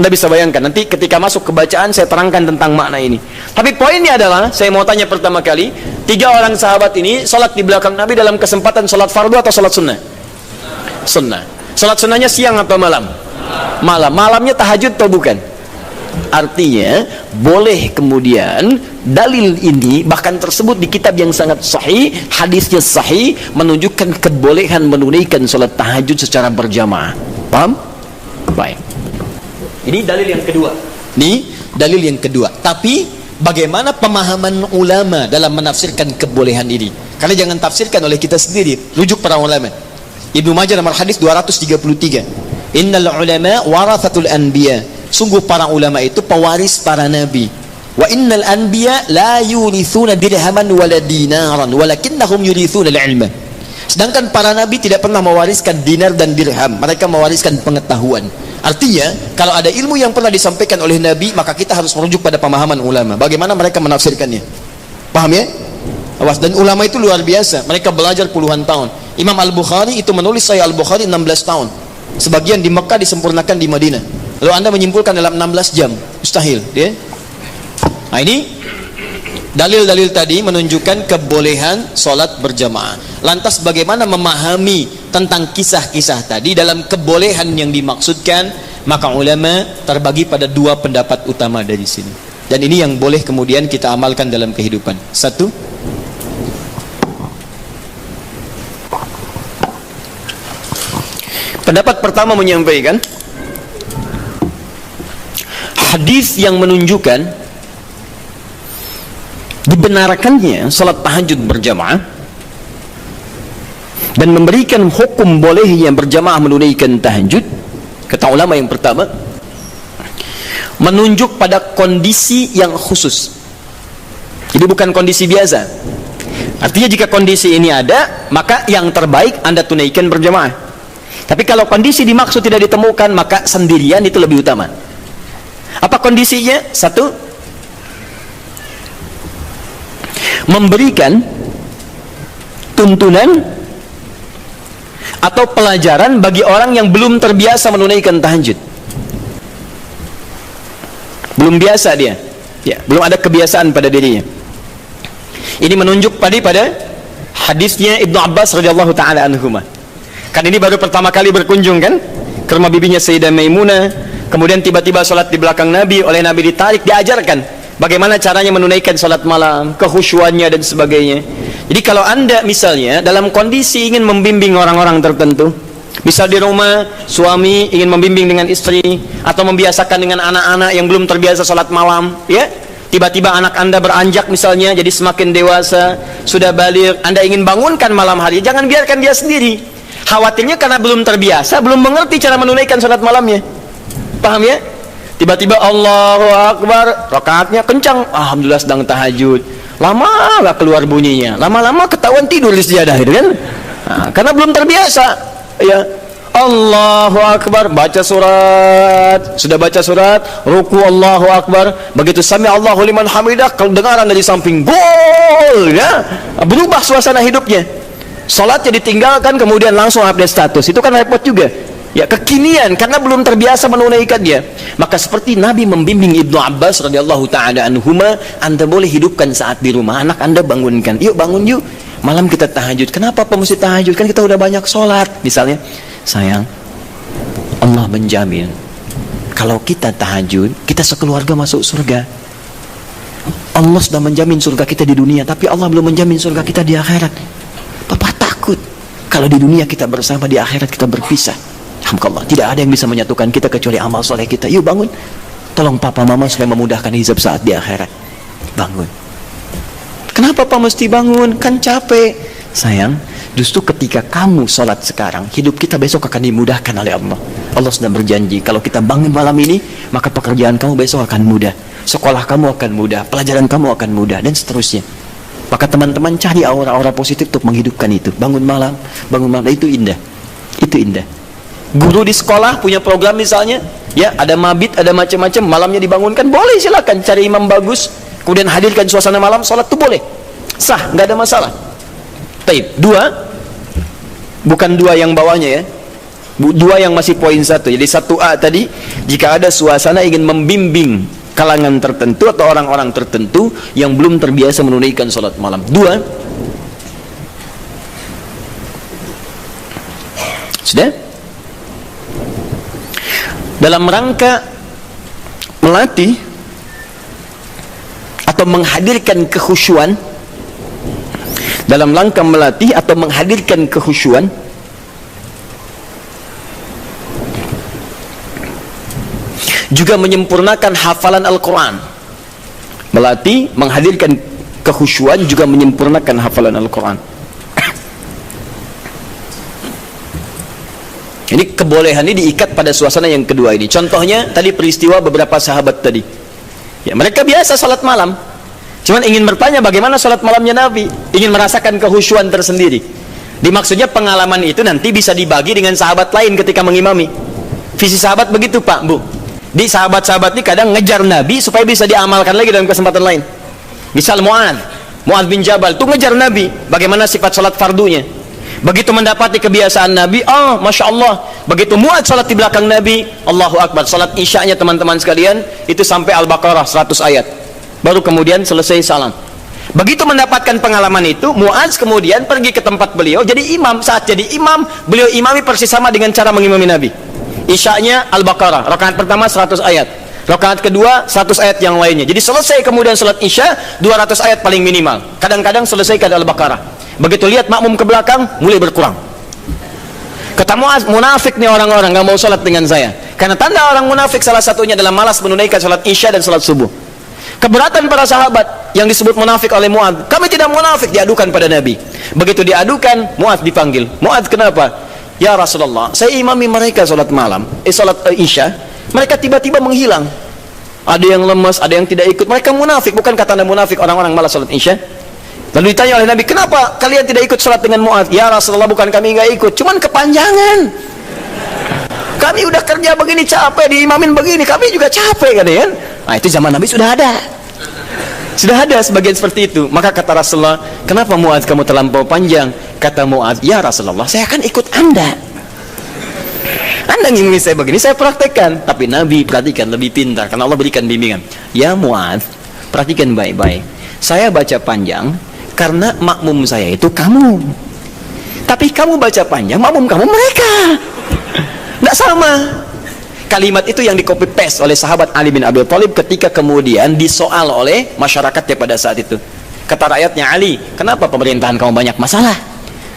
Anda bisa bayangkan, nanti ketika masuk ke bacaan saya terangkan tentang makna ini. Tapi poinnya adalah, saya mau tanya pertama kali, 3 orang sahabat ini sholat di belakang Nabi dalam kesempatan sholat fardu atau sholat sunnah? Sunnah. Sholat sunnahnya siang atau malam? Malam. Malamnya tahajud atau bukan? Artinya boleh kemudian dalil ini bahkan tersebut di kitab yang sangat sahih, hadisnya sahih, menunjukkan kebolehan menunaikan sholat tahajud secara berjamaah. Paham? Baik. Ini dalil yang kedua. Ini dalil yang kedua. Tapi bagaimana pemahaman ulama dalam menafsirkan kebolehan ini? Karena jangan tafsirkan oleh kita sendiri, rujuk para ulama. Ibnu Majah nomor hadis 233. Innal ulama warathatul anbiya. Sungguh para ulama itu pewaris para nabi. Wa innal anbiya la yurithuna dirhaman wala dinaran walakinnahum yurithuna al-ilma. Sedangkan para nabi tidak pernah mewariskan dinar dan dirham, mereka mewariskan pengetahuan. Artinya, kalau ada ilmu yang pernah disampaikan oleh nabi, maka kita harus merujuk pada pemahaman ulama. Bagaimana mereka menafsirkannya? Paham ya? Awas, dan ulama itu luar biasa. Mereka belajar puluhan tahun. Imam Al-Bukhari itu menulis Sahih Al-Bukhari 16 tahun. Sebagian di Mekah disempurnakan di Madinah. Lalu Anda menyimpulkan dalam 16 jam, mustahil, ya? Nah, ini dalil-dalil tadi menunjukkan kebolehan sholat berjamaah. Lantas bagaimana memahami tentang kisah-kisah tadi dalam kebolehan yang dimaksudkan? Maka ulama terbagi pada 2 pendapat utama dari sini. Dan ini yang boleh kemudian kita amalkan dalam kehidupan. 1, Pendapat pertama menyampaikan hadis yang menunjukkan dibenarkannya salat tahajud berjamaah dan memberikan hukum bolehnya berjamaah menunaikan tahajud, kata ulama yang pertama, menunjuk pada kondisi yang khusus. Jadi bukan kondisi biasa. Artinya jika kondisi ini ada, maka yang terbaik Anda tunaikan berjamaah. Tapi kalau kondisi dimaksud tidak ditemukan, maka sendirian itu lebih utama. Apa kondisinya? Satu, memberikan tuntunan atau pelajaran bagi orang yang belum terbiasa menunaikan tahajud. Belum biasa dia, ya, belum ada kebiasaan pada dirinya. Ini menunjuk pada hadisnya Ibnu Abbas radhiyallahu taala anhuma. Kan ini baru pertama kali berkunjung kan ke rumah bibinya Sayyidah Maimunah, kemudian tiba-tiba sholat di belakang Nabi, oleh Nabi ditarik, diajarkan bagaimana caranya menunaikan sholat malam, kekhusyuannya dan sebagainya. Jadi kalau Anda misalnya dalam kondisi ingin membimbing orang-orang tertentu, bisa di rumah suami ingin membimbing dengan istri atau membiasakan dengan anak-anak yang belum terbiasa sholat malam, ya, tiba-tiba anak Anda beranjak misalnya jadi semakin dewasa, sudah baligh, Anda ingin bangunkan malam hari, jangan biarkan dia sendiri. Khawatirnya karena belum terbiasa, belum mengerti cara menunaikan sholat malamnya. Paham ya? Tiba-tiba Allahu Akbar, rakaatnya kencang, alhamdulillah sedang tahajud, lama gak keluar bunyinya, lama-lama ketahuan tidur di sejadah, gitu kan? Nah, karena belum terbiasa, ya. Allahu Akbar, baca surat, sudah baca surat, ruku Allahu Akbar, begitu sami Allahu liman hamidah, kedengaran dari samping, gol, ya, berubah suasana hidupnya. Salatnya ditinggalkan, kemudian langsung update status, itu kan repot juga. Ya, kekinian karena belum terbiasa menunaikan dia. Maka seperti Nabi membimbing Ibnu Abbas radhiyallahu taala anhuma, Anda boleh hidupkan saat di rumah, anak Anda bangunkan, yuk bangun yuk, malam kita tahajud. Kenapa Pak mesti tahajud? Kan kita udah banyak sholat. Misalnya, sayang, Allah menjamin kalau kita tahajud, kita sekeluarga masuk surga. Allah sudah menjamin surga kita di dunia, tapi Allah belum menjamin surga kita di akhirat. Papa takut kalau di dunia kita bersama, di akhirat kita berpisah. Alhamdulillah, tidak ada yang bisa menyatukan kita kecuali amal soleh kita. Yuk bangun, tolong papa mama supaya memudahkan hisab saat di akhirat. Bangun. Kenapa Pak mesti bangun? Kan capek. Sayang, justru ketika kamu sholat sekarang, hidup kita besok akan dimudahkan oleh Allah. Allah sudah berjanji, kalau kita bangun malam ini, maka pekerjaan kamu besok akan mudah, sekolah kamu akan mudah, pelajaran kamu akan mudah, dan seterusnya. Maka teman-teman cari aura-aura positif untuk menghidupkan itu. Bangun malam, itu indah. Itu indah. Guru di sekolah punya program misalnya, ya, ada mabit, ada macam-macam, malamnya dibangunkan, boleh, silakan cari imam bagus, kemudian hadirkan suasana malam, sholat itu boleh, sah, nggak ada masalah. Taib. Dua, bukan dua yang bawahnya ya, dua yang masih poin satu. Jadi 1A tadi, jika ada suasana ingin membimbing kalangan tertentu atau orang-orang tertentu yang belum terbiasa menunaikan sholat malam. Dua, sudah? Dalam rangka melatih atau menghadirkan kekhusyuan, dalam rangka melatih atau menghadirkan kekhusyuan, juga menyempurnakan hafalan Al-Quran. Melatih, menghadirkan kekhusyuan, juga menyempurnakan hafalan Al-Quran. Ini kebolehan ini diikat pada suasana yang kedua ini. Contohnya tadi peristiwa beberapa sahabat tadi. Ya, mereka biasa salat malam, cuman ingin bertanya bagaimana salat malamnya Nabi, ingin merasakan kehusyuan tersendiri. Dimaksudnya pengalaman itu nanti bisa dibagi dengan sahabat lain ketika mengimami. Visi sahabat begitu Pak, Bu. Di sahabat-sahabat ini kadang ngejar Nabi supaya bisa diamalkan lagi dalam kesempatan lain. Misal Mu'adz bin Jabal itu ngejar Nabi, bagaimana sifat salat fardunya. Begitu mendapati kebiasaan Nabi, oh Masya Allah, begitu Mu'adz salat di belakang Nabi, Allahu Akbar. Salat isya'nya teman-teman sekalian itu sampai Al-Baqarah 100 ayat, baru kemudian selesai salam. Begitu mendapatkan pengalaman itu, Mu'adz kemudian pergi ke tempat beliau jadi imam. Saat jadi imam, beliau imami persis sama dengan cara mengimami Nabi. Isya'nya Al-Baqarah, rakaat pertama 100 ayat, rakaat kedua 100 ayat yang lainnya. Jadi selesai kemudian salat isya 200 ayat paling minimal. Kadang-kadang selesai ke Al-Baqarah. Begitu lihat makmum ke belakang, mulai berkurang. Kata Muaz, munafik nih orang-orang, nggak mau sholat dengan saya. Karena tanda orang munafik salah satunya adalah malas menunaikan sholat isya dan sholat subuh. Keberatan para sahabat yang disebut munafik oleh Muaz. Kami tidak munafik, diadukan pada Nabi. Begitu diadukan, Muaz dipanggil. Muaz, kenapa? Ya Rasulullah, saya imami mereka sholat malam, sholat isya. Mereka tiba-tiba menghilang. Ada yang lemas, ada yang tidak ikut. Mereka munafik. Bukan kata Anda munafik orang-orang malas sholat isya? Lalu ditanya oleh Nabi, kenapa kalian tidak ikut sholat dengan Muaz? Ya Rasulullah, bukan kami nggak ikut, cuman kepanjangan. Kami udah kerja begini capek, diimamin begini, kami juga capek kan ya? Nah itu zaman Nabi sudah ada sebagian seperti itu. Maka kata Rasulullah, kenapa Muaz kamu terlampau panjang? Kata Muaz, ya Rasulullah, saya akan ikut Anda. Anda ngimami saya begini, saya praktekkan. Tapi Nabi perhatikan, lebih pintar, karena Allah berikan bimbingan. Ya Muaz, perhatikan baik-baik. Saya baca panjang karena makmum saya itu kamu. Tapi kamu baca panjang, makmum kamu mereka. Tidak sama. Kalimat itu yang di copy paste oleh sahabat Ali bin Abi Thalib ketika kemudian disoal oleh masyarakatnya pada saat itu. Kata rakyatnya, Ali, kenapa pemerintahan kamu banyak masalah?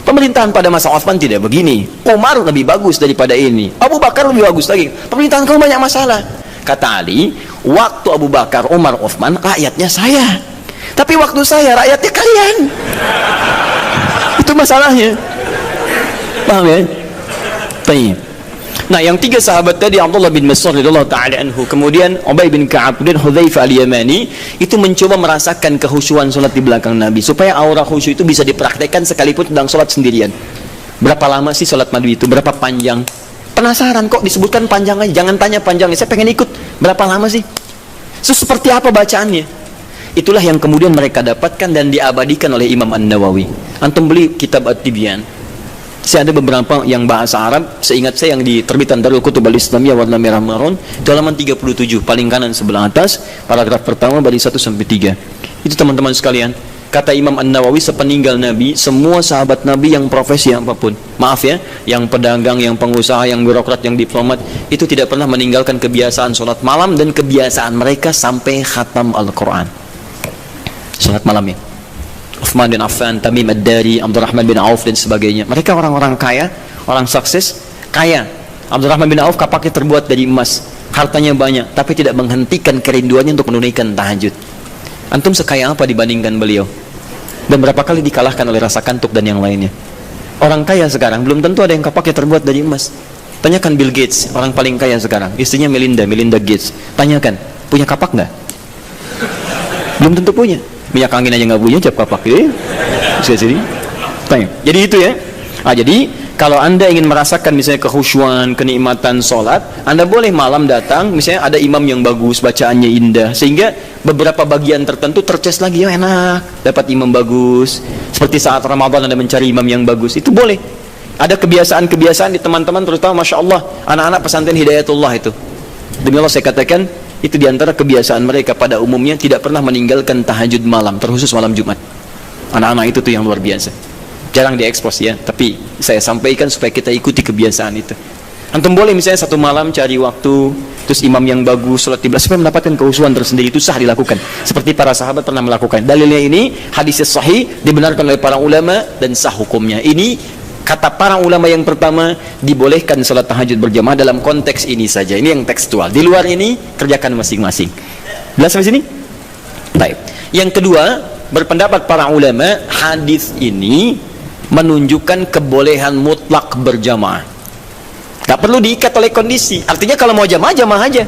Pemerintahan pada masa Utsman tidak begini. Umar lebih bagus daripada ini. Abu Bakar lebih bagus lagi. Pemerintahan kamu banyak masalah. Kata Ali, waktu Abu Bakar, Umar, Utsman, rakyatnya saya. Tapi waktu saya, rakyatnya kalian. Itu masalahnya. Paham ya? Baik. Nah, yang tiga sahabat tadi, Abdullah bin Mas'ud radhiyallahu taala anhu, kemudian Ubay bin Ka'ab dan Hudzaifah al-Yamani, itu mencoba merasakan kehusyuan salat di belakang Nabi supaya aura khusyuk itu bisa dipraktekkan sekalipun sedang salat sendirian. Berapa lama sih salat Madu itu? Berapa panjang? Penasaran kok disebutkan panjang aja, jangan tanya panjangnya. Saya pengen ikut. Berapa lama sih? Seperti apa bacaannya? Itulah yang kemudian mereka dapatkan dan diabadikan oleh Imam An-Nawawi. Antum beli kitab At-Tibyan. Saya ada beberapa yang bahasa Arab, seingat saya yang di terbitan Darul Kutub Al-Islamiyah warna merah marun, itu halaman 37, paling kanan sebelah atas, paragraf pertama dari 1 sampai 3. Itu teman-teman sekalian, kata Imam An-Nawawi, sepeninggal Nabi, semua sahabat Nabi yang profesi apapun, maaf ya, yang pedagang, yang pengusaha, yang birokrat, yang diplomat, itu tidak pernah meninggalkan kebiasaan sholat malam dan kebiasaan mereka sampai khatam Al-Quran. Sholat malam ya. Uthman bin Affan, Tamim Ad-Dari, Abdurrahman bin Auf dan sebagainya. Mereka orang-orang kaya, orang sukses, kaya. Abdurrahman bin Auf kapaknya terbuat dari emas, hartanya banyak, tapi tidak menghentikan kerinduannya untuk menunaikan tahajud. Antum sekaya apa dibandingkan beliau? Dan berapa kali dikalahkan oleh rasa kantuk dan yang lainnya? Orang kaya sekarang belum tentu ada yang kapaknya terbuat dari emas. Tanyakan Bill Gates, orang paling kaya sekarang, istrinya Melinda Gates. Tanyakan, punya kapak nggak? Belum tentu punya. Minyak angin aja nggak punya, cap kapak ya. Jadi itu ya. Jadi kalau Anda ingin merasakan misalnya kehusyuan, kenikmatan sholat, Anda boleh malam datang, misalnya ada imam yang bagus, bacaannya indah, sehingga beberapa bagian tertentu terces lagi, ya enak, dapat imam bagus. Seperti saat Ramadan Anda mencari imam yang bagus, itu boleh. Ada kebiasaan-kebiasaan di teman-teman, terutama Masya Allah, anak-anak pesantren Hidayatullah itu. Demi Allah saya katakan, itu diantara kebiasaan mereka pada umumnya tidak pernah meninggalkan tahajud malam, terkhusus malam Jumat. Anak-anak itu tuh yang luar biasa. Jarang diekspos ya, tapi saya sampaikan supaya kita ikuti kebiasaan itu. Antum boleh misalnya satu malam cari waktu, terus imam yang bagus, sholat tibla, supaya mendapatkan kehusuan tersendiri, itu sah dilakukan. Seperti para sahabat pernah melakukan. Dalilnya ini, hadis sahih, dibenarkan oleh para ulama, dan sah hukumnya. Ini kata para ulama yang pertama, dibolehkan sholat tahajud berjamaah dalam konteks ini saja. Ini yang tekstual. Di luar ini, kerjakan masing-masing. Jelas sampai sini? Baik. Yang kedua, berpendapat para ulama, hadis ini menunjukkan kebolehan mutlak berjamaah. Tak perlu diikat oleh kondisi. Artinya kalau mau jamaah, jamaah aja.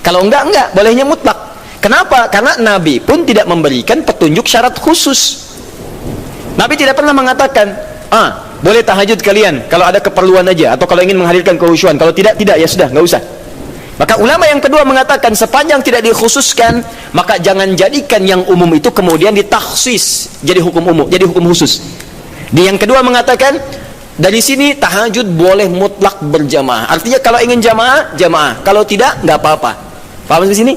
Kalau enggak, bolehnya mutlak. Kenapa? Karena Nabi pun tidak memberikan petunjuk syarat khusus. Nabi tidak pernah mengatakan, boleh tahajud kalian kalau ada keperluan aja, atau kalau ingin menghadirkan kehusyuan. Kalau tidak, ya sudah, nggak usah. Maka ulama yang kedua mengatakan, sepanjang tidak dikhususkan, maka jangan jadikan yang umum itu kemudian ditakhsis jadi hukum umum, jadi hukum khusus. Di yang kedua mengatakan, dari sini tahajud boleh mutlak berjamaah. Artinya kalau ingin jamaah, jamaah. Kalau tidak, nggak apa-apa. Paham di sini?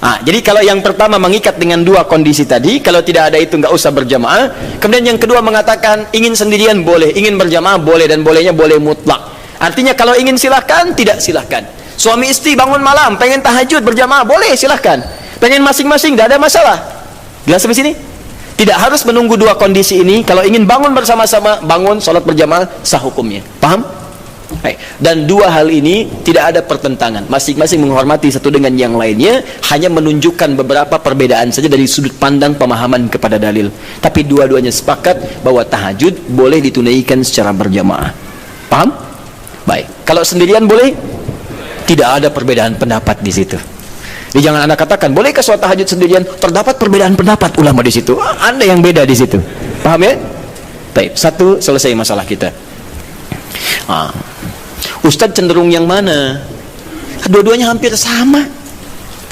Jadi kalau yang pertama mengikat dengan dua kondisi tadi, kalau tidak ada itu nggak usah berjamaah. Kemudian yang kedua mengatakan ingin sendirian boleh, ingin berjamaah boleh, dan bolehnya boleh mutlak. Artinya kalau ingin silahkan, tidak silahkan. Suami istri bangun malam, pengen tahajud berjamaah boleh, silahkan. Pengen masing-masing, tidak ada masalah. Jelas sampai sini? Tidak harus menunggu dua kondisi ini. Kalau ingin bangun bersama-sama, bangun sholat berjamaah, sah hukumnya. Paham? Baik. Dan dua hal ini tidak ada pertentangan, masing-masing menghormati satu dengan yang lainnya, hanya menunjukkan beberapa perbedaan saja dari sudut pandang pemahaman kepada dalil. Tapi dua-duanya sepakat bahwa tahajud boleh ditunaikan secara berjamaah. Paham? Baik. Kalau sendirian boleh? Tidak ada perbedaan pendapat di situ. Jadi jangan Anda katakan, bolehkah sholat tahajud sendirian? Terdapat perbedaan pendapat ulama di situ. Anda yang beda di situ. Paham ya? Baik. Satu, selesai masalah kita. Ustadz cenderung yang mana? Dua-duanya hampir sama.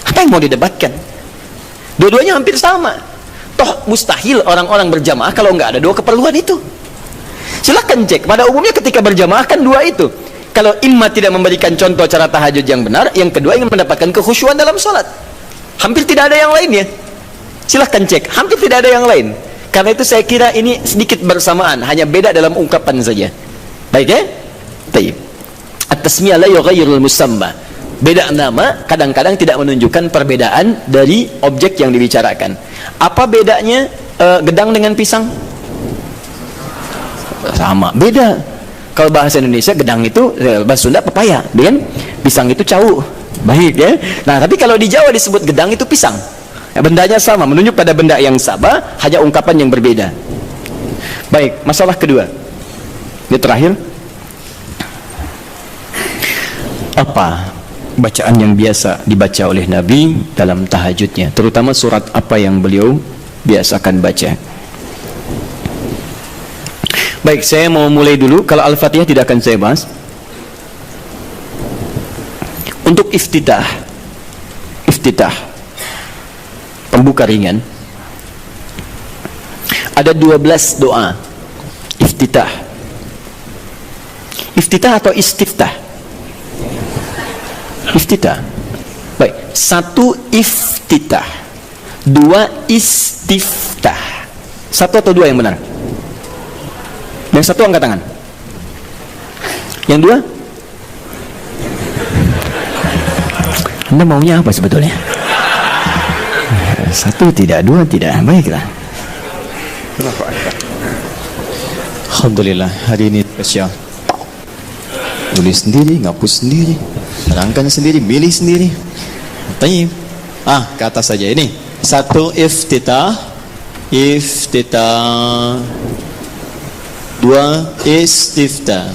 Apa yang mau didebatkan? Dua-duanya hampir sama. Toh mustahil orang-orang berjamaah kalau nggak ada dua keperluan itu. Silakan cek. Pada umumnya ketika berjamaah kan dua itu. Kalau imma tidak memberikan contoh cara tahajud yang benar, yang kedua ingin mendapatkan kekhusyuan dalam sholat. Hampir tidak ada yang lainnya. Silahkan cek, hampir tidak ada yang lain. Karena itu saya kira ini sedikit bersamaan, hanya beda dalam ungkapan saja. Baik ya? Baik. At-tasmiyah la yughayyirul musamma. Beda nama kadang-kadang tidak menunjukkan perbedaan dari objek yang dibicarakan. Apa bedanya gedang dengan pisang? Sama, beda. Kalau bahasa Indonesia gedang itu, bahasa Sunda pepaya, dengan pisang itu cau. Baik ya. Nah, tapi kalau di Jawa disebut gedang itu pisang. Ya, bendanya sama, menunjuk pada benda yang sama, hanya ungkapan yang berbeda. Baik, masalah kedua. Ini terakhir. Apa bacaan yang biasa dibaca oleh Nabi dalam tahajudnya, terutama surat apa yang beliau biasakan baca? Baik, saya mau mulai dulu. Kalau Al-Fatihah tidak akan saya bahas. Untuk iftitah, pembuka ringan, ada 12 doa iftitah. Iftitah atau istiftah? Iftitah. Baik, satu iftitah, dua istiftah. Satu atau dua yang benar? Yang satu angkat tangan. Yang dua? Anda maunya apa sebetulnya? Satu tidak, dua tidak. Baiklah. Alhamdulillah, hari ini spesial. Tulis sendiri, ngapus sendiri, terangkan sendiri, pilih sendiri. Tayyib. Ke atas saja ini. Satu iftitah. Dua istiftah.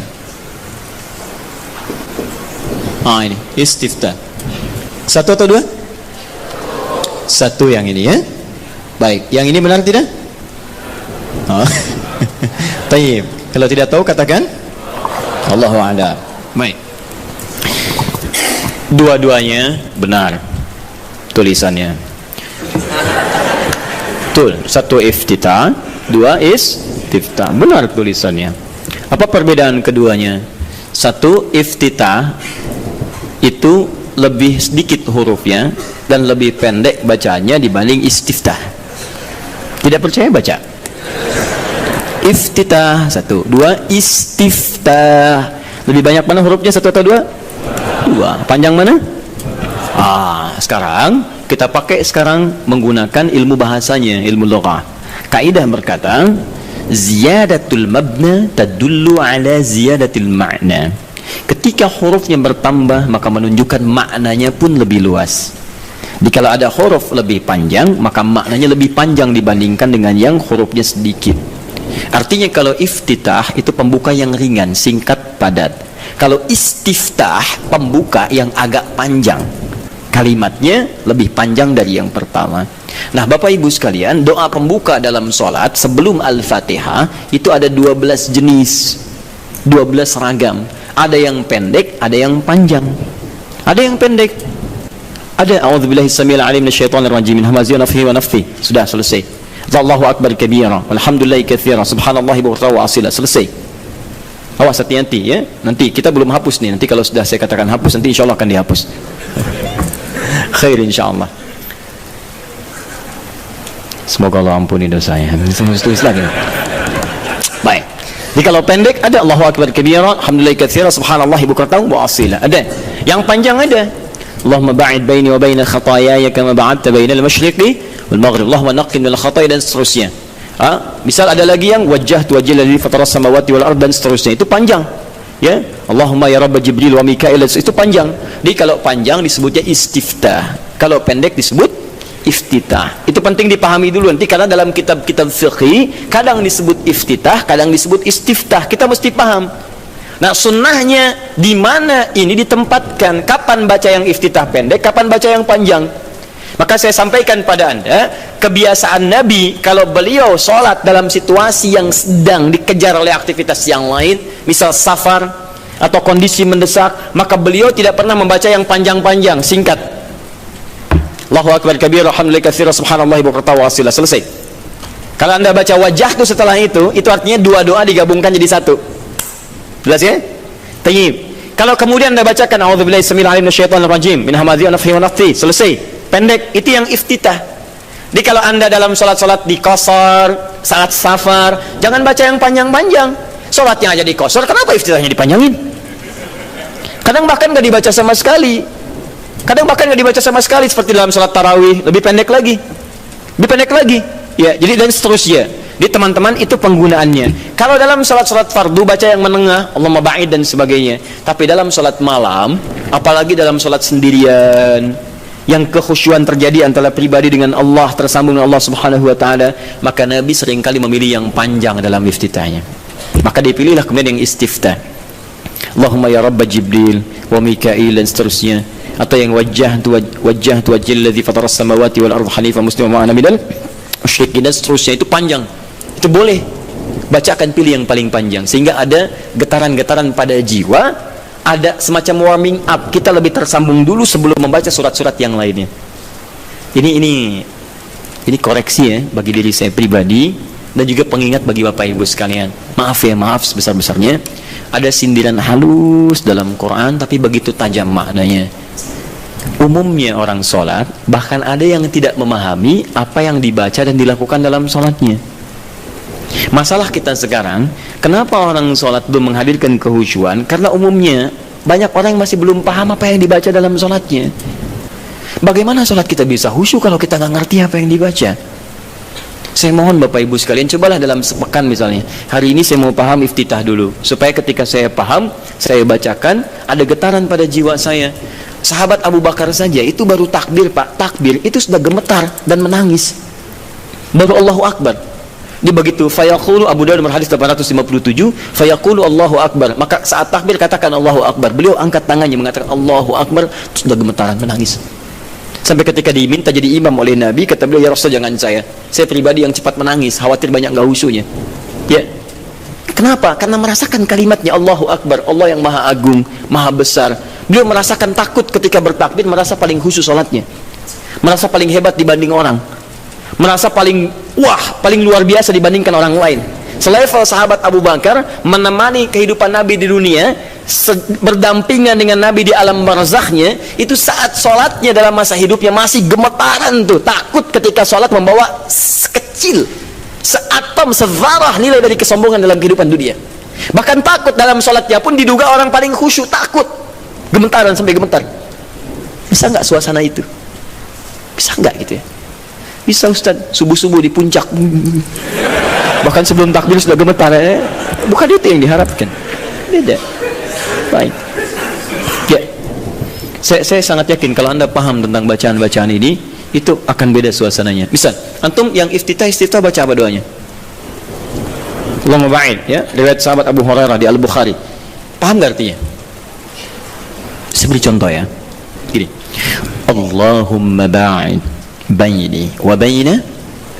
Ini istiftah. Satu atau dua? Satu yang ini ya. Baik, yang ini benar tidak? Tayyib. Kalau tidak tahu katakan Allahu a'lam. Baik. Dua-duanya benar tulisannya. Betul. Satu iftitah, dua istiftah. Benar tulisannya. Apa perbedaan keduanya? Satu iftitah itu lebih sedikit hurufnya dan lebih pendek bacaannya dibanding istiftah. Tidak percaya baca. Iftitah satu, dua istiftah. Lebih banyak mana hurufnya, satu atau dua? Dua. Panjang mana? Sekarang kita pakai menggunakan ilmu bahasanya, ilmu lughah. Kaidah berkata, ziyadatul mabna tadullu ala ziyadatil ma'na. Ketika hurufnya bertambah, maka menunjukkan maknanya pun lebih luas. Jadi kalau ada huruf lebih panjang, maka maknanya lebih panjang dibandingkan dengan yang hurufnya sedikit. Artinya kalau iftitah itu pembuka yang ringan, singkat, padat. Kalau istiftah pembuka yang agak panjang, kalimatnya lebih panjang dari yang pertama. Nah, Bapak Ibu sekalian, doa pembuka dalam sholat sebelum Al-Fatihah itu ada 12 jenis, 12 ragam. Ada yang pendek, ada yang panjang. Ada yang pendek, ada a'udzubillahi samil alim minasyaitonir rajim min hamazihi wa nafthihi wa nafthihi. Sudah selesai. Allahu akbar kabira walhamdulillahi katsira subhanallahi bukratan wa asila. Selesai. Awas, hati-hati ya. Nanti kita belum hapus nih. Nanti kalau sudah saya katakan hapus, nanti insyaallah akan dihapus. Khair insyaallah. Semoga Allah ampuni dosanya. Tulis lagi. Baik. Jadi kalau pendek ada Allahu akbar kabira alhamdulillahi katsira subhanallahi bukratan wa asila. Ada. Yang panjang ada. Allahumma ba'id baini wa baina khataayaya kama ba'adta bainal masyriqi wal maghrib. Allahumma naqqini minal khataaya, dan seterusnya. Misal ada lagi yang wajjahtu wajhiya lillazi fatara samawati wal ardh, dan seterusnya. Itu panjang. Ya, Allahumma ya Rabb Jibril wa Mikail, itu panjang. Jadi kalau panjang disebutnya istiftah, kalau pendek disebut iftitah. Itu penting dipahami dulu nanti, karena dalam kitab-kitab fiqih kadang disebut iftitah, kadang disebut istiftah. Kita mesti paham. Nah, sunnahnya di mana ini ditempatkan, kapan baca yang iftitah pendek, kapan baca yang panjang. Maka saya sampaikan pada Anda, kebiasaan Nabi kalau beliau sholat dalam situasi yang sedang dikejar oleh aktivitas yang lain, misal safar atau kondisi mendesak, maka beliau tidak pernah membaca yang panjang-panjang, singkat. Allahu akbar kabir, alhamdulillah katsira, subhanallah bukratan wa asila, selesai. Kalau Anda baca wajah itu setelah itu artinya dua doa digabungkan jadi satu. Jelas ya? Tayyib. Kalau kemudian Anda bacakan a'udzubillahi samil alim minasyaitonir rajim min hamazati wa nafthihi wa nafthihi, selesai. Pendek, itu yang iftitah. Jadi kalau Anda dalam sholat-sholat di qasar, saat safar, jangan baca yang panjang-panjang. Sholatnya aja di qasar, kenapa iftitahnya dipanjangin? Kadang bahkan nggak dibaca sama sekali. Seperti dalam sholat tarawih, lebih pendek lagi. Ya, jadi dan seterusnya. Jadi teman-teman, itu penggunaannya. Kalau dalam sholat-sholat fardu baca yang menengah, Allahumma ba'id dan sebagainya. Tapi dalam sholat malam, apalagi dalam sholat sendirian, yang kekhusyuan terjadi antara pribadi dengan Allah, tersambung dengan Allah Subhanahu wa taala, maka Nabi seringkali memilih yang panjang dalam iftitahnya. Maka dipilihlah kemudian yang istiftah. Allahumma ya Rabb Jibril wa Mikail dan seterusnya, atau yang wajjahtu wajhal ladzi fatara as-samawati wal arda hanifan musliman wa ana minal musyrikin dan seterusnya. Itu panjang. Itu boleh. Bacakan, pilih yang paling panjang sehingga ada getaran-getaran pada jiwa, ada semacam warming up, kita lebih tersambung dulu sebelum membaca surat-surat yang lainnya. Ini koreksi ya bagi diri saya pribadi, dan juga pengingat bagi Bapak Ibu sekalian. Maaf sebesar-besarnya, ada sindiran halus dalam Quran tapi begitu tajam maknanya. Umumnya orang sholat, bahkan ada yang tidak memahami apa yang dibaca dan dilakukan dalam sholatnya. Masalah kita sekarang, kenapa orang sholat belum menghadirkan kehusyuan? Karena umumnya banyak orang yang masih belum paham apa yang dibaca dalam sholatnya. Bagaimana sholat kita bisa khusyuk kalau kita nggak ngerti apa yang dibaca? Saya mohon Bapak Ibu sekalian, cobalah dalam sepekan misalnya, hari ini saya mau paham iftitah dulu, supaya ketika saya paham, saya bacakan, ada getaran pada jiwa saya. Sahabat Abu Bakar saja itu baru takbir, Pak, takbir itu sudah gemetar dan menangis, baru Allahu Akbar. Dia begitu, fayaqulu, Abu Dawud nomor hadis 857, fayaqulu Allahu Akbar, maka saat takbir katakan Allahu Akbar, beliau angkat tangannya mengatakan Allahu Akbar, sudah gemetaran menangis. Sampai ketika diminta jadi imam oleh Nabi, kata beliau, ya Rasul jangan saya pribadi yang cepat menangis, khawatir banyak nggak khusyuknya. Ya, kenapa? Karena merasakan kalimatnya Allahu Akbar, Allah yang maha agung, maha besar. Beliau merasakan takut ketika bertakbir, merasa paling khusyuk sholatnya, merasa paling hebat dibanding orang, merasa paling paling luar biasa dibandingkan orang lain. Selevel sahabat Abu Bakar menemani kehidupan Nabi di dunia, berdampingan dengan Nabi di alam barzakhnya, itu saat sholatnya dalam masa hidupnya masih gemetaran tuh, takut ketika sholat membawa sekecil, seatom, sevarah nilai dari kesombongan dalam kehidupan dunia. Bahkan takut dalam sholatnya pun diduga orang paling khusyuk, takut, gemetaran sampai gemetar. Bisa nggak suasana itu? Bisa nggak gitu ya? Bisa Ustaz, subuh-subuh di puncak, bahkan sebelum takbir sudah gemetar ya? Bukan itu yang diharapkan, beda. Baik ya, saya sangat yakin kalau Anda paham tentang bacaan-bacaan ini, itu akan beda suasananya. Misal antum yang iftitah baca apa doanya? Allahumma ba'id, ya, riwayat sahabat Abu Hurairah di Al-Bukhari. Paham gak artinya? Saya beri contoh ya, gini, Allahumma ba'id baini wa baina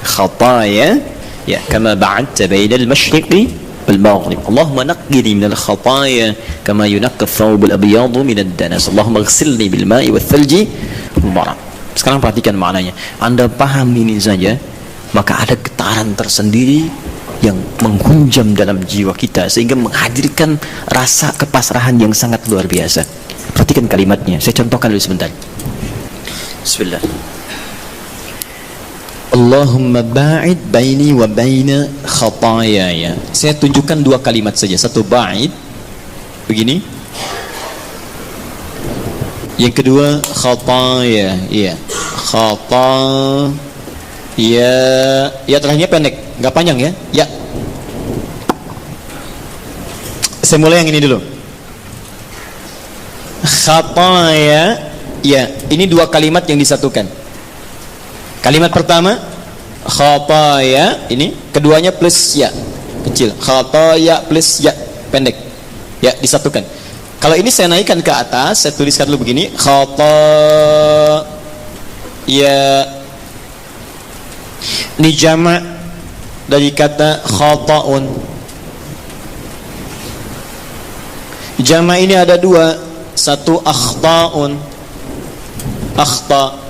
khataya ya kama ba'adta baina al-masyriqi wal maghrib. Allahumma naqqini min al-khataya kama yunaqqa ath-thawb al-abyad min ad-danas. Allahumma ighsilni bil ma'i wath thalji wal barad. Sekarang perhatikan maknanya. Anda paham ini saja, maka ada getaran tersendiri yang menghunjam dalam jiwa kita sehingga menghadirkan rasa kepasrahan yang sangat luar biasa. Perhatikan kalimatnya. Saya contohkan dulu sebentar. Bismillah. Allahumma ba'id baini wa baina khatayaya. Saya tunjukkan dua kalimat saja. Satu ba'id begini, yang kedua khataya. Iya, khataya. Ya, terakhirnya pendek, nggak panjang ya. Ya, saya mulai yang ini dulu. khataya, ya, ini dua kalimat yang disatukan. Kalimat pertama khataya, ini keduanya plus ya kecil, khataya plus ya pendek, ya disatukan. Kalau ini saya naikkan ke atas, saya tuliskan dulu begini, khataya, ini jama' dari kata khata'un. Jama' ini ada dua, satu akhta'un, akhta',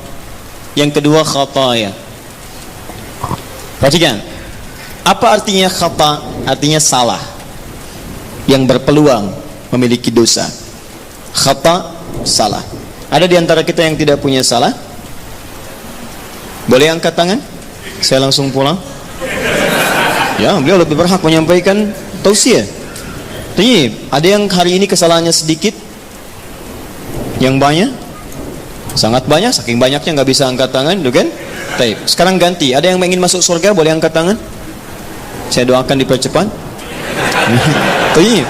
yang kedua khataya. Perhatikan, apa artinya khata'? Artinya salah, yang berpeluang memiliki dosa. Khata', salah. Ada di antara kita yang tidak punya salah? Boleh angkat tangan? Saya langsung pulang. Ya, beliau lebih berhak menyampaikan tausiah. Tapi ada yang hari ini kesalahannya sedikit, yang banyak, sangat banyak, saking banyaknya nggak bisa angkat tangan, gitu kan? Baik, sekarang ganti. Ada yang ingin masuk surga, boleh angkat tangan? Saya doakan dipercepat. Baik.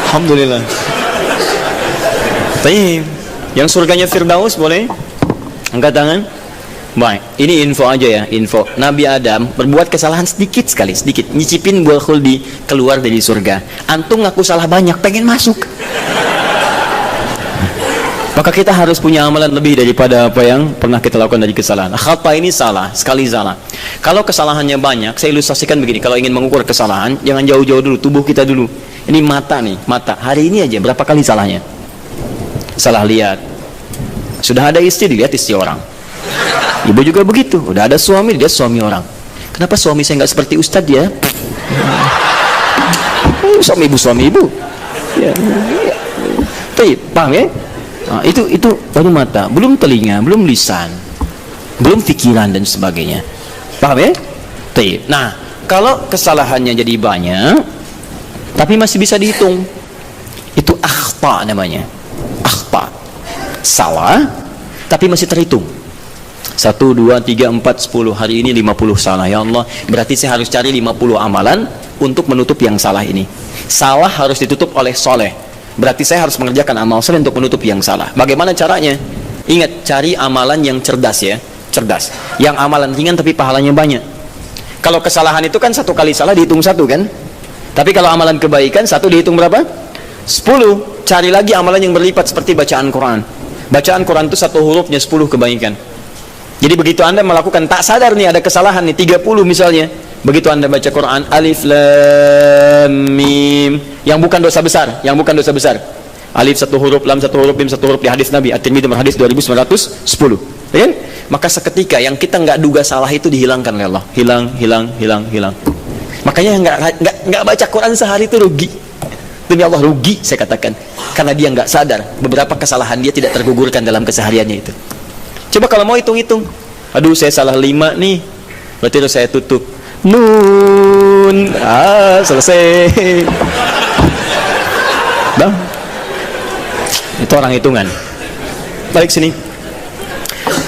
Alhamdulillah. Baik. Yang surganya Firdaus boleh angkat tangan? Baik, ini info aja ya, info. Nabi Adam berbuat kesalahan sedikit sekali, sedikit. Nyicipin buah khuldi, keluar dari surga. Antum ngaku salah banyak, pengen masuk. Maka kita harus punya amalan lebih daripada apa yang pernah kita lakukan dari kesalahan. Khata ini salah, sekali salah. Kalau kesalahannya banyak, saya ilustrasikan begini. Kalau ingin mengukur kesalahan, jangan jauh-jauh dulu, tubuh kita dulu. Ini mata nih, mata. Hari ini aja berapa kali salahnya? Salah lihat. Sudah ada istri, dilihat istri orang. Ibu juga begitu, udah ada suami, dia suami orang. Kenapa suami saya nggak seperti ustadz ya? Suami ibu. Ya. Paham ya? Nah, itu baru mata, belum telinga, belum lisan, belum pikiran dan sebagainya. Paham ya? Nah, kalau kesalahannya jadi banyak, tapi masih bisa dihitung, itu akhta namanya. Akhta, salah, tapi masih terhitung. 1, 2, 3, 4, 10. Hari ini 50 salah. Ya Allah, berarti saya harus cari 50 amalan untuk menutup yang salah ini. Salah harus ditutup oleh soleh. Berarti saya harus mengerjakan amal soleh untuk menutup yang salah. Bagaimana caranya? Ingat, cari amalan yang cerdas ya. Cerdas. Yang amalan ringan tapi pahalanya banyak. Kalau kesalahan itu kan 1 kali salah dihitung 1 kan? Tapi kalau amalan kebaikan 1 dihitung berapa? 10. Cari lagi amalan yang berlipat seperti bacaan Quran. Bacaan Quran itu 1 hurufnya 10 kebaikan. Jadi begitu Anda melakukan, tak sadar nih ada kesalahan nih 30 misalnya, begitu Anda baca Quran alif lam mim, yang bukan dosa besar, alif 1 huruf, lam 1 huruf, mim 1 huruf, di hadis Nabi At-Tirmidzi hadis 2910, ya kan? Maka seketika yang kita nggak duga salah itu dihilangkan oleh Allah, hilang. Makanya nggak baca Quran sehari itu rugi. Demi Allah rugi saya katakan, karena dia nggak sadar beberapa kesalahan dia tidak tergugurkan dalam kesehariannya itu. Coba kalau mau hitung-hitung, aduh saya salah 5 nih, berarti harus saya tutup nun, selesai. Bang, itu orang hitungan. Balik sini.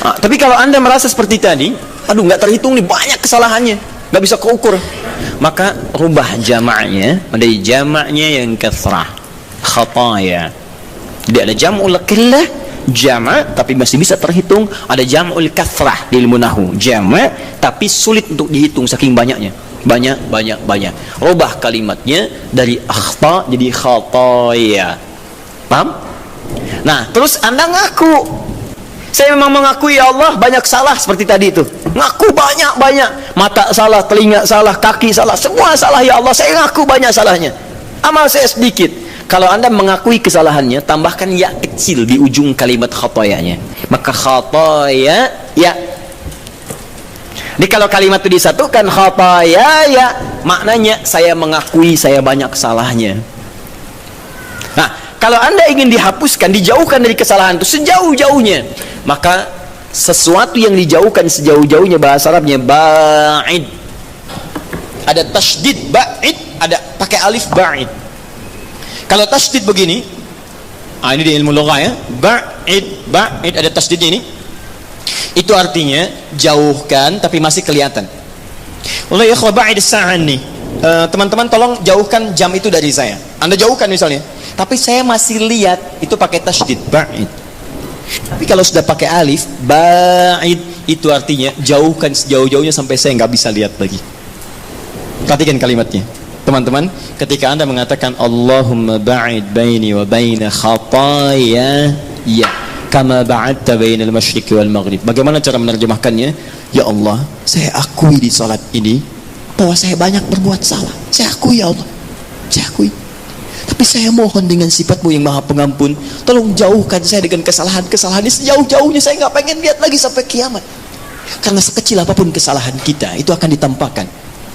Tapi kalau Anda merasa seperti tadi, aduh nggak terhitung nih, banyak kesalahannya, nggak bisa keukur, maka rubah jamaknya menjadi jamaknya yang kathrah, khataya. Jadi ada jam'ul qillah, jama' tapi masih bisa terhitung. Ada jam'ul kathrah di ilmu nahwu, jama' tapi sulit untuk dihitung saking banyaknya, banyak. Rubah kalimatnya dari akhta jadi khataya. Paham? Nah, terus Anda ngaku, saya memang mengakui ya Allah banyak salah seperti tadi itu. Ngaku banyak, mata salah, telinga salah, kaki salah, semua salah ya Allah, saya ngaku banyak salahnya. Amal saya sedikit. Kalau Anda mengakui kesalahannya, tambahkan ya kecil di ujung kalimat khatayanya. Maka khataya ya. Jadi kalau kalimat itu disatukan khataya ya, maknanya saya mengakui saya banyak salahnya. Nah, kalau Anda ingin dihapuskan, dijauhkan dari kesalahan itu sejauh-jauhnya, maka sesuatu yang dijauhkan sejauh-jauhnya bahasa Arabnya ba'id. Ada tasydid ba'id, ada pakai alif ba'id. Kalau tasydid begini, ini di ilmu lugah ya, ba'id ada tasydidnya ini. Itu artinya jauhkan tapi masih kelihatan. Wallahi ikhwah ba'id as-sa'an nih. Teman-teman tolong jauhkan jam itu dari saya. Anda jauhkan misalnya, tapi saya masih lihat, itu pakai tasydid, ba'id. Tapi kalau sudah pakai alif, ba'id, itu artinya jauhkan sejauh-jauhnya sampai saya nggak bisa lihat lagi. Perhatikan kalimatnya, teman-teman. Ketika Anda mengatakan Allahumma ba'id baini wa baina khataya ya kama ba'adta bainal masyriqi wal maghrib. Bagaimana cara menerjemahkannya? Ya Allah, saya akui di salat ini bahwa saya banyak berbuat salah. Saya akui, ya Allah, saya akui. Tapi saya mohon dengan sifat-Mu yang maha pengampun, tolong jauhkan saya dengan kesalahan-kesalahan ini sejauh-jauhnya. Saya nggak pengen lihat lagi sampai kiamat. Karena sekecil apapun kesalahan kita, itu akan ditampakkan.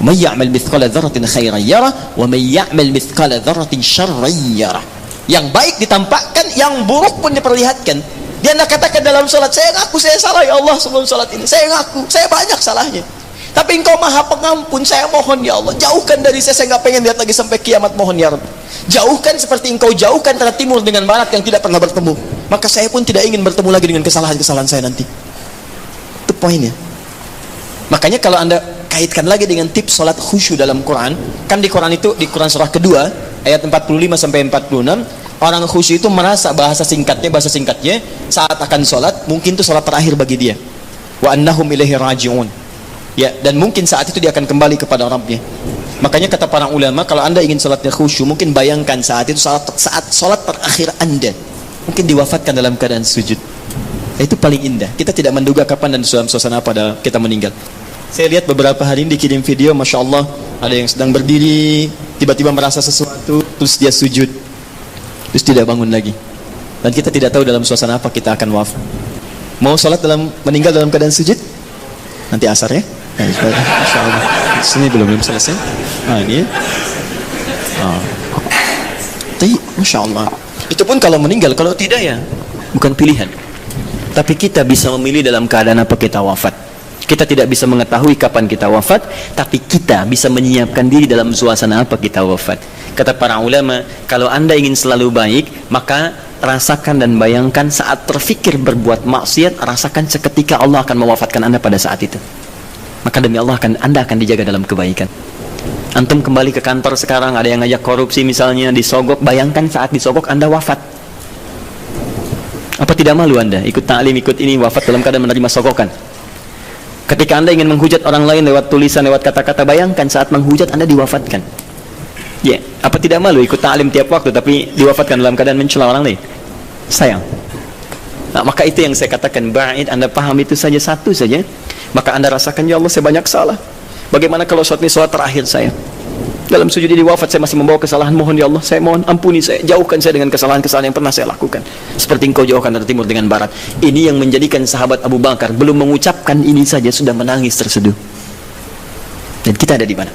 May ya'mal mithqala dzarratin khairan yarah, wa may ya'mal mithqala dzarratin syarran yarah. Yang baik ditampakkan, yang buruk pun diperlihatkan. Dia nak katakan dalam salat, saya ngaku saya salah, ya Allah, sebelum salat ini saya ngaku saya banyak salahnya. Tapi Engkau maha pengampun, saya mohon ya Allah, jauhkan dari saya nggak pengen lihat lagi sampai kiamat, mohon ya Rabb. Jauhkan seperti Engkau jauhkan antara timur dengan barat yang tidak pernah bertemu. Maka saya pun tidak ingin bertemu lagi dengan kesalahan-kesalahan saya nanti. Itu poinnya. Makanya kalau Anda kaitkan lagi dengan tips salat khusyuk dalam Quran, kan di Quran itu, di Quran surah kedua ayat 45 sampai 46, orang khusyuk itu merasa bahasa singkatnya saat akan salat, mungkin itu salat terakhir bagi dia. Wa annahum ilaihi raji'un. Ya, dan mungkin saat itu dia akan kembali kepada Rabbnya. Makanya kata para ulama, kalau Anda ingin salatnya khusyuk, mungkin bayangkan saat itu saat salat terakhir Anda, mungkin diwafatkan dalam keadaan sujud. Itu paling indah. Kita tidak menduga kapan dan dalam suasana pada kita meninggal. Saya lihat beberapa hari ini dikirim video, Masya Allah, ada yang sedang berdiri, tiba-tiba merasa sesuatu, terus dia sujud, terus tidak bangun lagi. Dan kita tidak tahu dalam suasana apa kita akan wafat. Mau salat meninggal dalam keadaan sujud? Nanti asar ya? Masya Allah. Sini belum selesai. Nah ini ya. Masya Allah. Itu pun kalau meninggal, kalau tidak ya bukan pilihan. Tapi kita bisa memilih dalam keadaan apa kita wafat. Kita tidak bisa mengetahui kapan kita wafat, tapi kita bisa menyiapkan diri dalam suasana apa kita wafat. Kata para ulama, kalau Anda ingin selalu baik, maka rasakan dan bayangkan saat terfikir berbuat maksiat, rasakan seketika Allah akan mewafatkan Anda pada saat itu. Maka demi Allah Anda akan dijaga dalam kebaikan. Antum kembali ke kantor sekarang, ada yang ngajak korupsi misalnya, disogok, bayangkan saat disogok Anda wafat. Apa tidak malu Anda ikut ta'lim, ikut ini, wafat dalam keadaan menerima sogokan? Ketika Anda ingin menghujat orang lain lewat tulisan, lewat kata-kata, bayangkan saat menghujat Anda diwafatkan. Ya, apa tidak malu ikut ta'lim tiap waktu tapi diwafatkan dalam keadaan mencela orang lain? Sayang. Nah, maka itu yang saya katakan, ba'id, Anda paham itu saja, satu saja, maka Anda rasakan, ya Allah, saya banyak salah. Bagaimana kalau saat ini salat terakhir saya? Dalam sujud ini wafat, saya masih membawa kesalahan, mohon ya Allah, saya mohon ampuni saya, jauhkan saya dengan kesalahan-kesalahan yang pernah saya lakukan. Seperti Engkau jauhkan dari timur dengan barat. Ini yang menjadikan sahabat Abu Bakar belum mengucapkan ini saja sudah menangis terseduh. Dan kita ada di mana?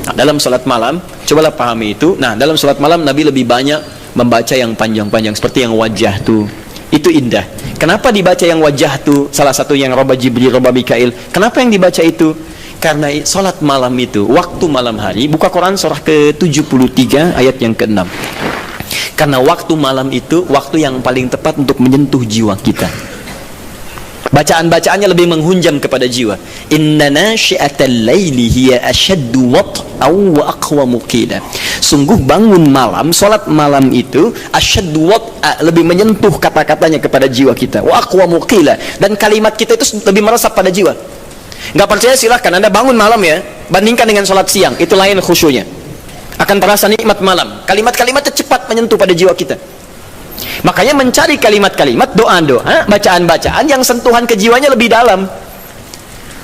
Nah, dalam salat malam, cobalah pahami itu. Nah, dalam salat malam Nabi lebih banyak membaca yang panjang-panjang, seperti yang wajah tuh. Itu indah. Kenapa dibaca yang wajah tuh? Salah satu yang roba Jibril, roba Mikail. Kenapa yang dibaca itu? Karena salat malam itu, waktu malam hari, buka Quran surah ke-73 ayat yang ke-6. Karena waktu malam itu waktu yang paling tepat untuk menyentuh jiwa kita. Bacaan-bacaannya lebih menghunjam kepada jiwa. Inna nasyi'atal laili hiya ashaddu wat'an wa aqwamu qila. Sungguh bangun malam, salat malam itu asyaddu wat'a, lebih menyentuh kata-katanya kepada jiwa kita. Wa aqwamu qila, dan kalimat kita itu lebih meresap pada jiwa. Nggak percaya silahkan Anda bangun malam ya, bandingkan dengan sholat siang, itu lain khusyuknya. Akan terasa nikmat malam. Kalimat-kalimatnya cepat menyentuh pada jiwa kita. Makanya mencari kalimat-kalimat, doa-doa, bacaan-bacaan yang sentuhan ke jiwanya lebih dalam.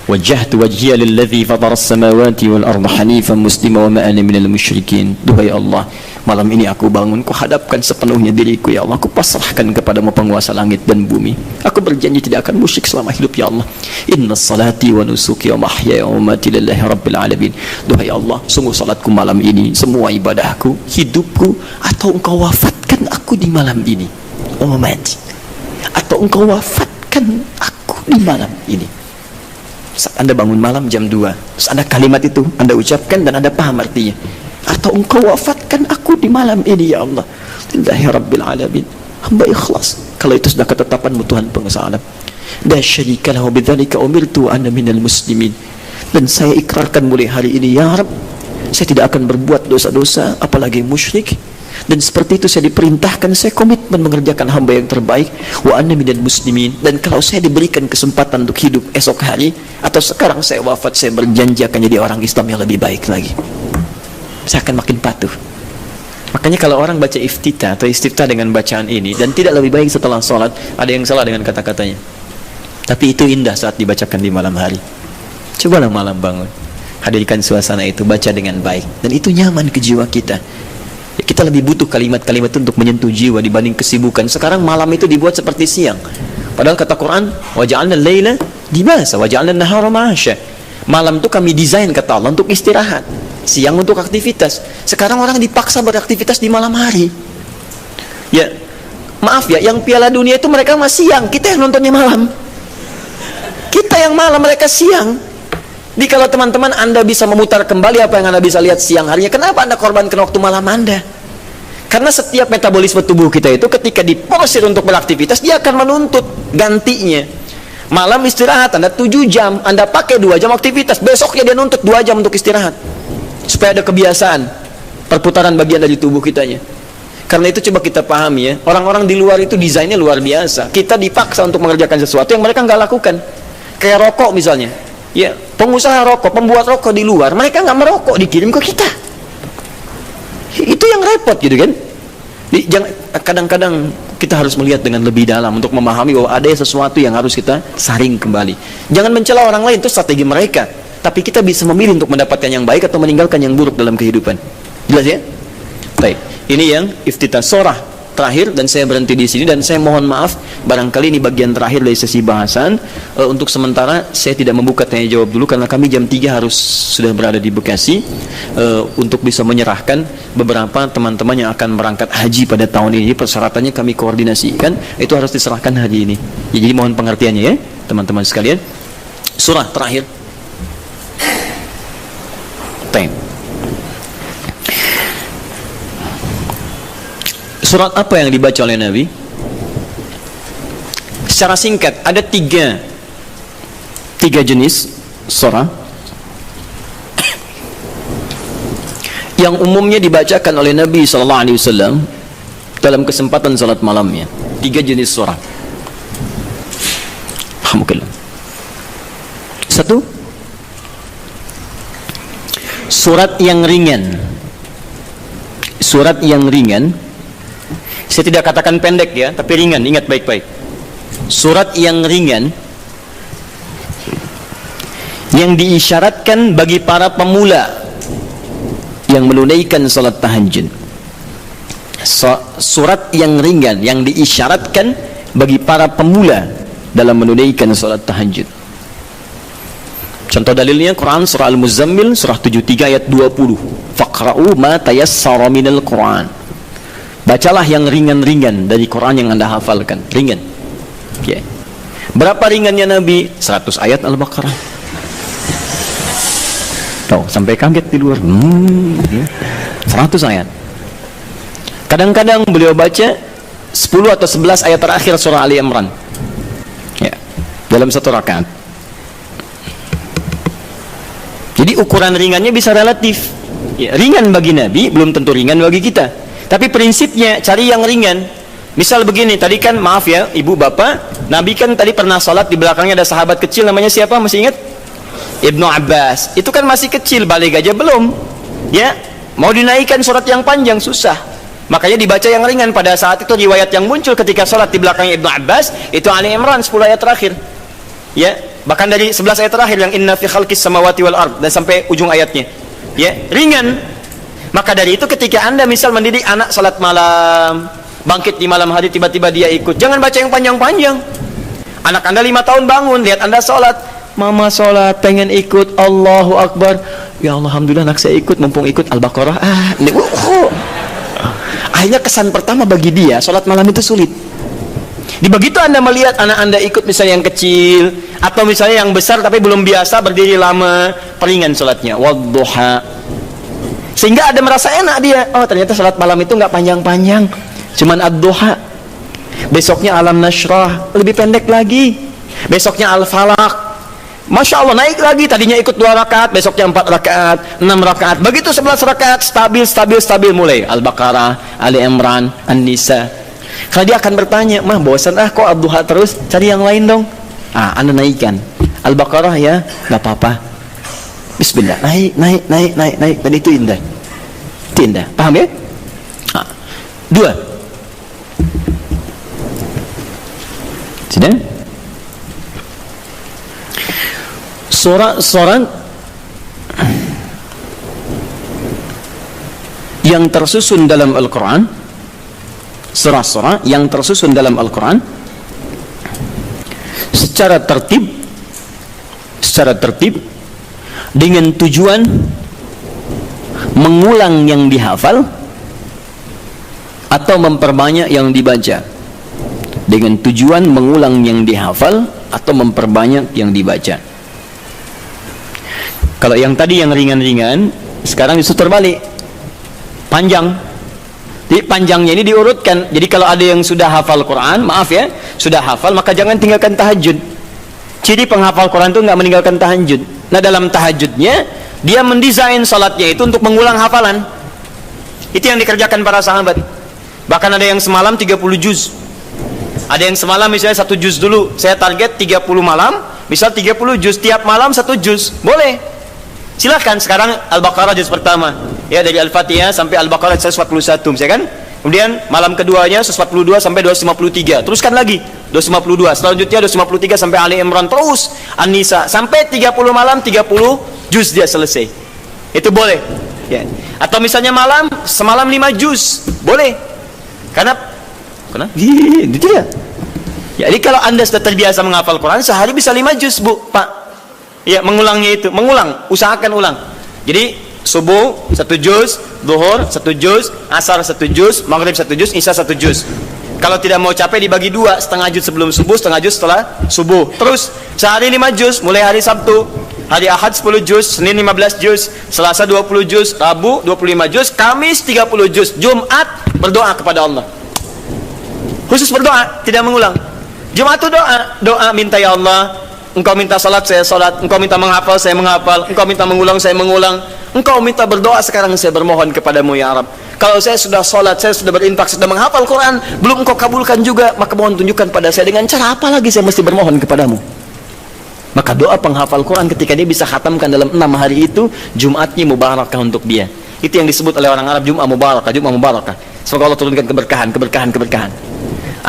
Wajjahtu wajhiya lilladzi fatara as-samawati wal arda hanifan muslima wa ma ana minal musyrikin. Duhai Allah, malam ini aku bangun, ku hadapkan sepenuhnya diriku ya Allah, aku pasrahkan kepadamu penguasa langit dan bumi. Aku berjanji tidak akan musyrik selama hidup ya Allah. Inna salati wa nusuki wa mahyaya wa mamati lillahi rabbil alamin. Duhai Allah, sungguh salatku malam ini, semua ibadahku, hidupku, atau Engkau wafatkan aku di malam ini, wa mamati, atau Engkau wafatkan aku di malam ini. Saat Anda bangun malam jam 2, terus ada kalimat itu Anda ucapkan dan Anda paham artinya, atau Engkau wafatkan aku di malam ini ya Allah, lillahi rabbil alamin. Hamba ikhlas kalau itu sudah ketetapanmu Tuhan penguasa alam. La syarika lahu bidzalika umirtu ana minal muslimin. Dan saya ikrarkan mulai hari ini ya Rabb, saya tidak akan berbuat dosa-dosa apalagi musyrik, Dan seperti itu saya diperintahkan, saya komitmen mengerjakan hamba yang terbaik. Wa anna minal muslimin. Dan kalau saya diberikan kesempatan untuk hidup esok hari atau sekarang saya wafat, saya berjanji akan jadi orang Islam yang lebih baik lagi. Saya akan makin patuh. Makanya kalau orang baca iftitah atau istiftah dengan bacaan ini dan tidak lebih baik setelah sholat, ada yang salah dengan kata-katanya. Tapi itu indah saat dibacakan di malam hari. Cobalah malam bangun, hadirkan suasana itu, baca dengan baik, dan itu nyaman ke jiwa kita. Ya, kita lebih butuh kalimat-kalimat itu untuk menyentuh jiwa dibanding kesibukan. Sekarang malam itu dibuat seperti siang. Padahal kata Quran, wa ja'alna al-laila libasa wa ja'alna an-nahara ma'asya. Malam itu kami desain kata Allah untuk istirahat, siang untuk aktivitas. Sekarang orang dipaksa beraktivitas di malam hari. Ya, maaf ya, yang Piala Dunia itu mereka masih siang, kita yang nontonnya malam. Kita yang malam, mereka siang. Jadi kalau teman-teman Anda bisa memutar kembali apa yang Anda bisa lihat siang harinya, kenapa Anda korbankan waktu malam Anda? Karena setiap metabolisme tubuh kita itu ketika diporsir untuk beraktivitas, dia akan menuntut gantinya. Malam istirahat, Anda 7 jam, Anda pakai 2 jam aktivitas, besoknya dia nuntut 2 jam untuk istirahat. Supaya ada kebiasaan perputaran bagian dari tubuh kitanya. Karena itu coba kita pahami ya, orang-orang di luar itu desainnya luar biasa. Kita dipaksa untuk mengerjakan sesuatu yang mereka nggak lakukan. Kayak rokok misalnya. Ya, pengusaha rokok, pembuat rokok di luar, mereka nggak merokok, dikirim ke kita. Itu yang repot gitu kan. Kadang-kadang kita harus melihat dengan lebih dalam untuk memahami bahwa ada sesuatu yang harus kita saring kembali. Jangan mencela orang lain, itu strategi mereka. Tapi kita bisa memilih untuk mendapatkan yang baik atau meninggalkan yang buruk dalam kehidupan. Jelas ya? Baik. Ini yang iftitah surah terakhir, dan saya berhenti di sini, dan saya mohon maaf barangkali ini bagian terakhir dari sesi bahasan. Untuk sementara saya tidak membuka tanya jawab dulu karena kami jam 3 harus sudah berada di Bekasi untuk bisa menyerahkan beberapa teman-teman yang akan berangkat haji pada tahun ini. Persyaratannya kami koordinasikan, itu harus diserahkan hari ini ya, jadi mohon pengertiannya ya teman-teman sekalian. Surah terakhir surat apa yang dibaca oleh Nabi? Secara singkat, ada tiga jenis surah yang umumnya dibacakan oleh Nabi SAW dalam kesempatan salat malamnya. 3 jenis surah. Alhamdulillah. 1, surat yang ringan. Surat yang ringan. Saya tidak katakan pendek ya, tapi ringan, ingat baik-baik. Surat yang ringan yang diisyaratkan bagi para pemula yang menunaikan salat tahajud. Surat yang ringan yang diisyaratkan bagi para pemula dalam menunaikan salat tahajud. Contoh dalilnya Quran surah Al-Muzammil surah 73 ayat 20. Faqra'u ma tayassara minal Quran. Bacalah yang ringan-ringan dari Quran yang Anda hafalkan. Ringan. Okay. Berapa ringannya Nabi? 100 ayat Al-Baqarah. Tuh, sampai kaget di luar. 100 ayat. Kadang-kadang beliau baca 10 atau 11 ayat terakhir surah Ali Imran. Ya, dalam satu rakaat. Jadi ukuran ringannya bisa relatif. Ya, ringan bagi Nabi belum tentu ringan bagi kita. Tapi prinsipnya cari yang ringan. Misal begini, tadi kan maaf ya ibu bapak, Nabi kan tadi pernah sholat di belakangnya ada sahabat kecil namanya siapa, masih ingat? Ibnu Abbas. Itu kan masih kecil, balik aja belum. Ya, mau dinaikkan surat yang panjang susah. Makanya dibaca yang ringan. Pada saat itu riwayat yang muncul ketika sholat di belakangnya Ibnu Abbas itu Ali Imran 10 ayat terakhir. Ya, bahkan dari 11 ayat terakhir yang inna fi khalqis samawati wal ard dan sampai ujung ayatnya. Ya, ringan. Maka dari itu ketika Anda misal mendidik anak salat malam, bangkit di malam hari tiba-tiba dia ikut, jangan baca yang panjang-panjang. Anak Anda 5 tahun bangun, lihat Anda salat, mama salat, pengen ikut, Allahu Akbar, ya Allah, alhamdulillah anak saya ikut, mumpung ikut Al-Baqarah. Akhirnya kesan pertama bagi dia, salat malam itu sulit. Di begitu Anda melihat anak Anda ikut misalnya yang kecil atau misalnya yang besar tapi belum biasa berdiri lama, peringan salatnya, wadduha. Sehingga ada merasa enak dia, oh ternyata salat malam itu nggak panjang-panjang, cuman ad-duha. Besoknya alam nashrah, lebih pendek lagi. Besoknya al-falaq, Masya Allah, naik lagi. Tadinya ikut 2 rakaat, besoknya 4 rakaat, 6 rakaat. Begitu 11 rakaat, stabil mulai. Al-Baqarah, Ali Imran, An-Nisa. Kalau dia akan bertanya, mah bosan kok Abduha terus, cari yang lain dong. Anda naikkan Al-Baqarah ya, nggak apa-apa. Bismillah, naik. Dan itu indah. Itu indah. Paham ya? 2. Sudah? Surah yang tersusun dalam Al-Quran, surah-surah yang tersusun dalam Al-Quran secara tertib dengan tujuan mengulang yang dihafal atau memperbanyak yang dibaca. Dengan tujuan mengulang yang dihafal atau memperbanyak yang dibaca. Kalau yang tadi yang ringan-ringan, sekarang justru terbalik, panjang. Jadi panjangnya ini diurutkan. Jadi kalau ada yang sudah hafal Quran, maaf ya, sudah hafal, maka jangan tinggalkan tahajud. Ciri penghafal Quran itu nggak meninggalkan tahajud. Nah, dalam tahajudnya dia mendesain salatnya itu untuk mengulang hafalan. Itu yang dikerjakan para sahabat. Bahkan ada yang semalam 30 juz. Ada yang semalam misalnya 1 juz dulu. Saya target 30 malam, misal 30 juz, tiap malam 1 juz. Boleh. Silahkan. Sekarang Al-Baqarah juz pertama, ya, dari Al-Fatihah sampai Al-Baqarah 141, misalkan. Kemudian malam keduanya 142 sampai 253. Teruskan lagi 252. Selanjutnya 253 sampai Ali Imran, terus An-Nisa sampai 30 malam 30 juz dia selesai. Itu boleh. Ya. Atau misalnya semalam 5 juz, boleh. Karena itu dia. Jadi kalau Anda sudah terbiasa menghafal Quran, sehari bisa 5 juz, Bu, Pak. Ya, mengulangnya itu, usahakan ulang. Jadi subuh 1 juz, zuhur 1 juz, asar 1 juz, maghrib 1 juz, isya 1 juz. Kalau tidak mau capek dibagi 2, setengah juz sebelum subuh, setengah juz setelah subuh. Terus sehari 5 juz, mulai hari Sabtu, hari Ahad 10 juz, Senin 15 juz, Selasa 20 juz, Rabu 25 juz, Kamis 30 juz, Jumat berdoa kepada Allah. Khusus berdoa, tidak mengulang. Jumat itu doa minta, ya Allah, Engkau minta salat, saya salat. Engkau minta menghafal, saya menghafal. Engkau minta mengulang, saya mengulang. Engkau minta berdoa, sekarang saya bermohon kepadamu, ya Rabb. Kalau saya sudah salat, saya sudah berinfak, sudah menghafal Quran, belum Engkau kabulkan juga, maka mohon tunjukkan pada saya dengan cara apa lagi saya mesti bermohon kepadamu. Maka doa penghafal Quran ketika dia bisa khatamkan dalam 6 hari itu, Jumatnya mubarakah untuk dia. Itu yang disebut oleh orang Arab Jum'ah mubarakah, Jum'ah mubarakah. Semoga Allah turunkan keberkahan.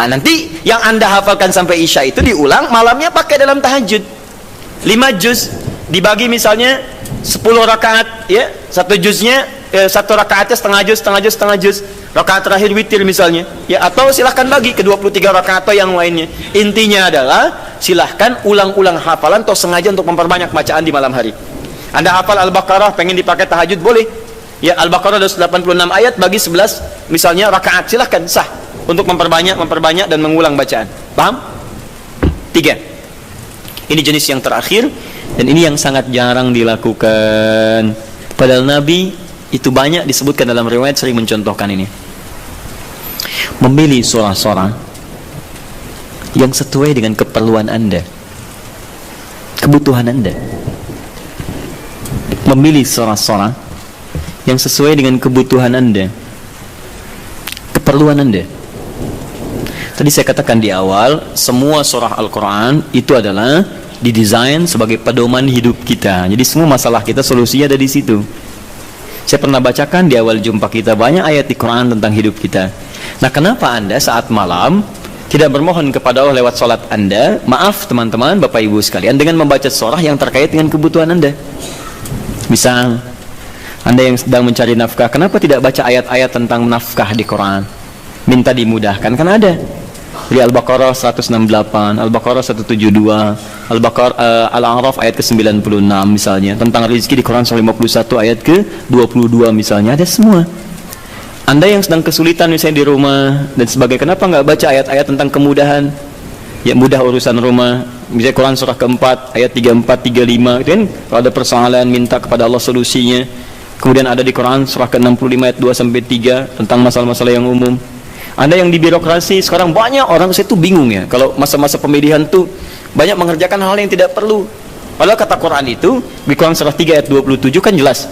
Nanti yang Anda hafalkan sampai Isya itu diulang, malamnya pakai dalam tahajud. 5 juz dibagi misalnya 10 rakaat, ya, 1 juznya 1 rakaatnya setengah juz. Rakaat terakhir witir misalnya, ya, atau silahkan bagi ke 23 rakaat atau yang lainnya. Intinya adalah silahkan ulang-ulang hafalan atau sengaja untuk memperbanyak bacaan di malam hari. Anda hafal Al-Baqarah, pengen dipakai tahajud, boleh. Ya, Al-Baqarah 286 ayat bagi 11 misalnya rakaat, silahkan, sah. Untuk memperbanyak dan mengulang bacaan. Paham? 3. Ini jenis yang terakhir, dan ini yang sangat jarang dilakukan. Padahal Nabi itu banyak disebutkan dalam riwayat sering mencontohkan ini. Memilih surah-surah yang sesuai dengan keperluan Anda, kebutuhan Anda. Memilih surah-surah yang sesuai dengan kebutuhan Anda, keperluan Anda. Tadi saya katakan di awal, semua surah Al-Quran itu adalah didesain sebagai pedoman hidup kita. Jadi semua masalah kita solusinya ada di situ. Saya pernah bacakan di awal jumpa kita banyak ayat di Quran tentang hidup kita. Nah, kenapa Anda saat malam tidak bermohon kepada Allah lewat sholat Anda? Maaf teman-teman, Bapak Ibu sekalian, dengan membaca surah yang terkait dengan kebutuhan Anda. Misal Anda yang sedang mencari nafkah, kenapa tidak baca ayat-ayat tentang nafkah di Quran? Minta dimudahkan, kan ada. Di Al-Baqarah 168, Al-Baqarah 172, Al-A'raf ayat ke-96 misalnya, tentang rezeki di Quran 151 ayat ke-22 misalnya, ada semua. Anda yang sedang kesulitan misalnya di rumah dan sebagainya, kenapa nggak baca ayat-ayat tentang kemudahan? Ya, mudah urusan rumah, misalnya Quran surah ke-4 ayat 34, 35, itu kan kalau ada persoalan minta kepada Allah solusinya. Kemudian ada di Quran surah ke-65 ayat 2-3 tentang masalah-masalah yang umum. Anda yang di birokrasi, sekarang banyak orang, saya tuh bingung ya, kalau masa-masa pemilihan tuh banyak mengerjakan hal yang tidak perlu. Padahal kata Quran itu di Quran surah 3 ayat 27 kan jelas.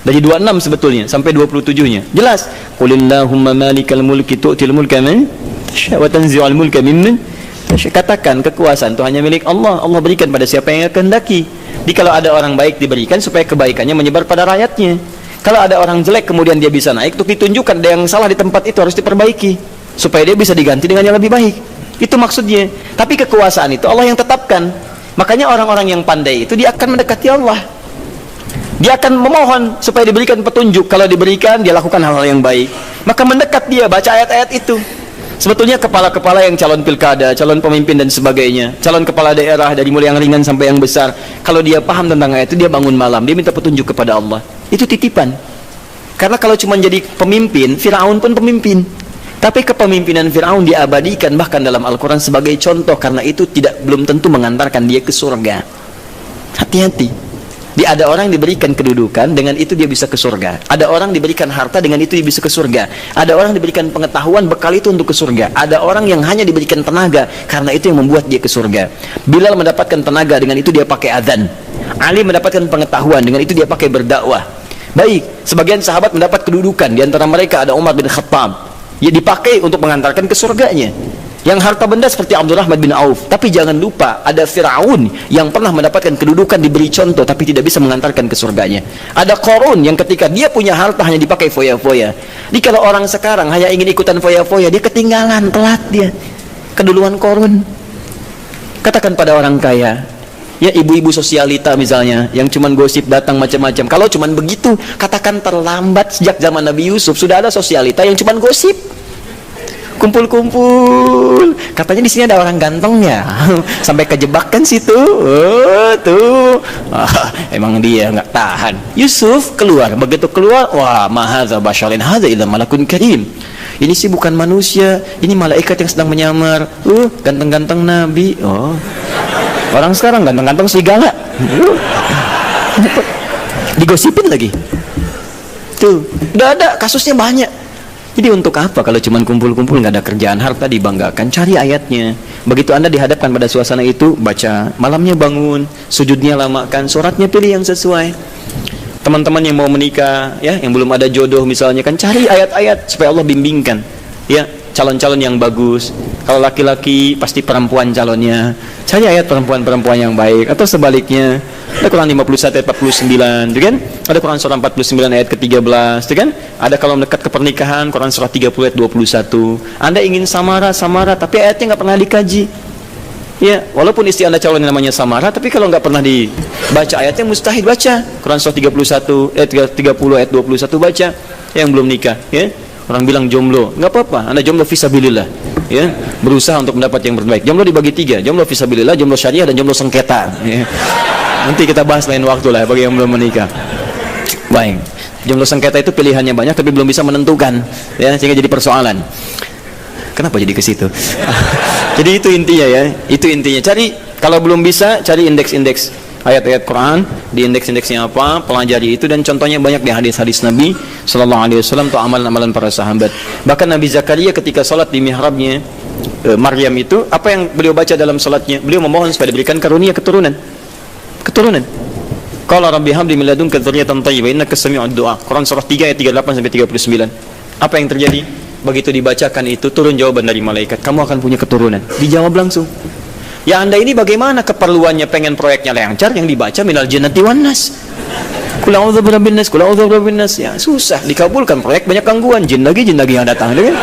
Dari 26 sebetulnya sampai 27-nya. Jelas. Qulillahumma malikal mulki tu'til mulka man tasya' wa tanzi'ul mulka mimman tasya'. Katakan kekuasaan itu hanya milik Allah. Allah berikan pada siapa yang kehendaki. Jadi kalau ada orang baik diberikan supaya kebaikannya menyebar pada rakyatnya. Kalau ada orang jelek kemudian dia bisa naik, untuk ditunjukkan ada yang salah di tempat itu harus diperbaiki supaya dia bisa diganti dengan yang lebih baik. Itu maksudnya. Tapi kekuasaan itu Allah yang tetapkan. Makanya orang-orang yang pandai itu dia akan mendekati Allah. Dia akan memohon supaya diberikan petunjuk. Kalau diberikan, dia lakukan hal-hal yang baik. Maka mendekat dia, baca ayat-ayat itu. Sebetulnya kepala-kepala yang calon pilkada, calon pemimpin dan sebagainya, calon kepala daerah dari mulai yang ringan sampai yang besar, kalau dia paham tentang ayat itu, dia bangun malam, dia minta petunjuk kepada Allah. Itu titipan. Karena kalau cuma jadi pemimpin, Firaun pun pemimpin. Tapi kepemimpinan Firaun diabadikan bahkan dalam Al-Quran sebagai contoh, karena itu belum tentu mengantarkan dia ke surga. Hati-hati. Ada orang diberikan kedudukan, dengan itu dia bisa ke surga. Ada orang diberikan harta, dengan itu dia bisa ke surga. Ada orang diberikan pengetahuan, bekal itu untuk ke surga. Ada orang yang hanya diberikan tenaga, karena itu yang membuat dia ke surga. Bilal mendapatkan tenaga, dengan itu dia pakai adzan. Ali mendapatkan pengetahuan, dengan itu dia pakai berdakwah. Baik, sebagian sahabat mendapat kedudukan, di antara mereka ada Umar bin Khattab. Ya, dipakai untuk mengantarkan ke surganya. Yang harta benda seperti Abdurrahman bin Auf. Tapi jangan lupa, ada Firaun yang pernah mendapatkan kedudukan, diberi contoh, tapi tidak bisa mengantarkan ke surganya. Ada Qarun yang ketika dia punya harta hanya dipakai foya-foya. Jadi kalau orang sekarang hanya ingin ikutan foya-foya, dia ketinggalan, telat dia. Keduluan Qarun. Katakan pada orang kaya, ya ibu-ibu sosialita misalnya, yang cuman gosip datang macam-macam. Kalau cuman begitu, katakan terlambat. Sejak zaman Nabi Yusuf sudah ada sosialita yang cuman gosip. Kumpul-kumpul, katanya di sini ada orang gantengnya, sampai kejebak kan situ. Oh, tuh, emang dia nggak tahan. Yusuf keluar, begitu keluar, wah, mahadza basyarin hadza illa malakun karim. Ini sih bukan manusia, ini malaikat yang sedang menyamar. Ganteng-ganteng Nabi. Oh, orang sekarang ganteng-ganteng serigala. Digosipin lagi. Tuh, udah ada kasusnya banyak. Jadi untuk apa kalau cuma kumpul-kumpul nggak ada kerjaan, harta dibanggakan? Cari ayatnya. Begitu Anda dihadapkan pada suasana itu, baca. Malamnya bangun, sujudnya lamakan, suratnya pilih yang sesuai. Teman-teman yang mau menikah, ya, yang belum ada jodoh misalnya, kan cari ayat-ayat supaya Allah bimbingkan. Ya, calon-calon yang bagus. Kalau laki-laki pasti perempuan calonnya. Cari ayat perempuan-perempuan yang baik, atau sebaliknya. Ada Quran 51 ayat 49, gitu kan? Ada Quran surah 49 ayat ke-13, gitu kan? Ada kalau mendekat ke pernikahan, Quran surah 30 ayat 21. Anda ingin samara, tapi ayatnya nggak pernah dikaji. Ya, walaupun istri Anda calon yang namanya samara, tapi kalau nggak pernah dibaca ayatnya, mustahil baca. Quran surah 31 ayat 30 ayat 21 baca. Yang belum nikah, ya. Orang bilang jomblo, nggak apa-apa. Anda jomblo fisabilillah, ya. Berusaha untuk mendapat yang terbaik. Jomblo dibagi 3, jomblo fisabilillah, jomblo syariah, dan jomblo sengketa. Ya. Nanti kita bahas lain waktu lah bagi yang belum menikah. Baik. Jomblo sengketa itu pilihannya banyak tapi belum bisa menentukan, ya, sehingga jadi persoalan. Kenapa jadi ke situ? Jadi itu intinya, ya. Itu intinya. Cari, kalau belum bisa, cari indeks-indeks ayat-ayat Quran, di indeks-indeksnya apa, pelajari itu, dan contohnya banyak di hadis-hadis Nabi sallallahu alaihi wasallam atau amalan-amalan para sahabat. Bahkan Nabi Zakaria ketika salat di mihrabnya Maryam itu, apa yang beliau baca dalam salatnya? Beliau memohon supaya diberikan karunia keturunan. Qala rabbi habli min ladunka dzurriyyatan thayyibah innaka sami'ud du'a. Quran surah 3 ayat 38 sampai 39. Apa yang terjadi? Begitu dibacakan itu, turun jawaban dari malaikat, kamu akan punya keturunan. Dijawab langsung. Ya, Anda ini bagaimana keperluannya pengen proyeknya lancar, yang dibaca minal jannati wan nas. Qul a'udzu birabbin nas, qul a'udzu birabbin nas. Ya, susah dikabulkan proyek, banyak gangguan, jin lagi yang datang, kan?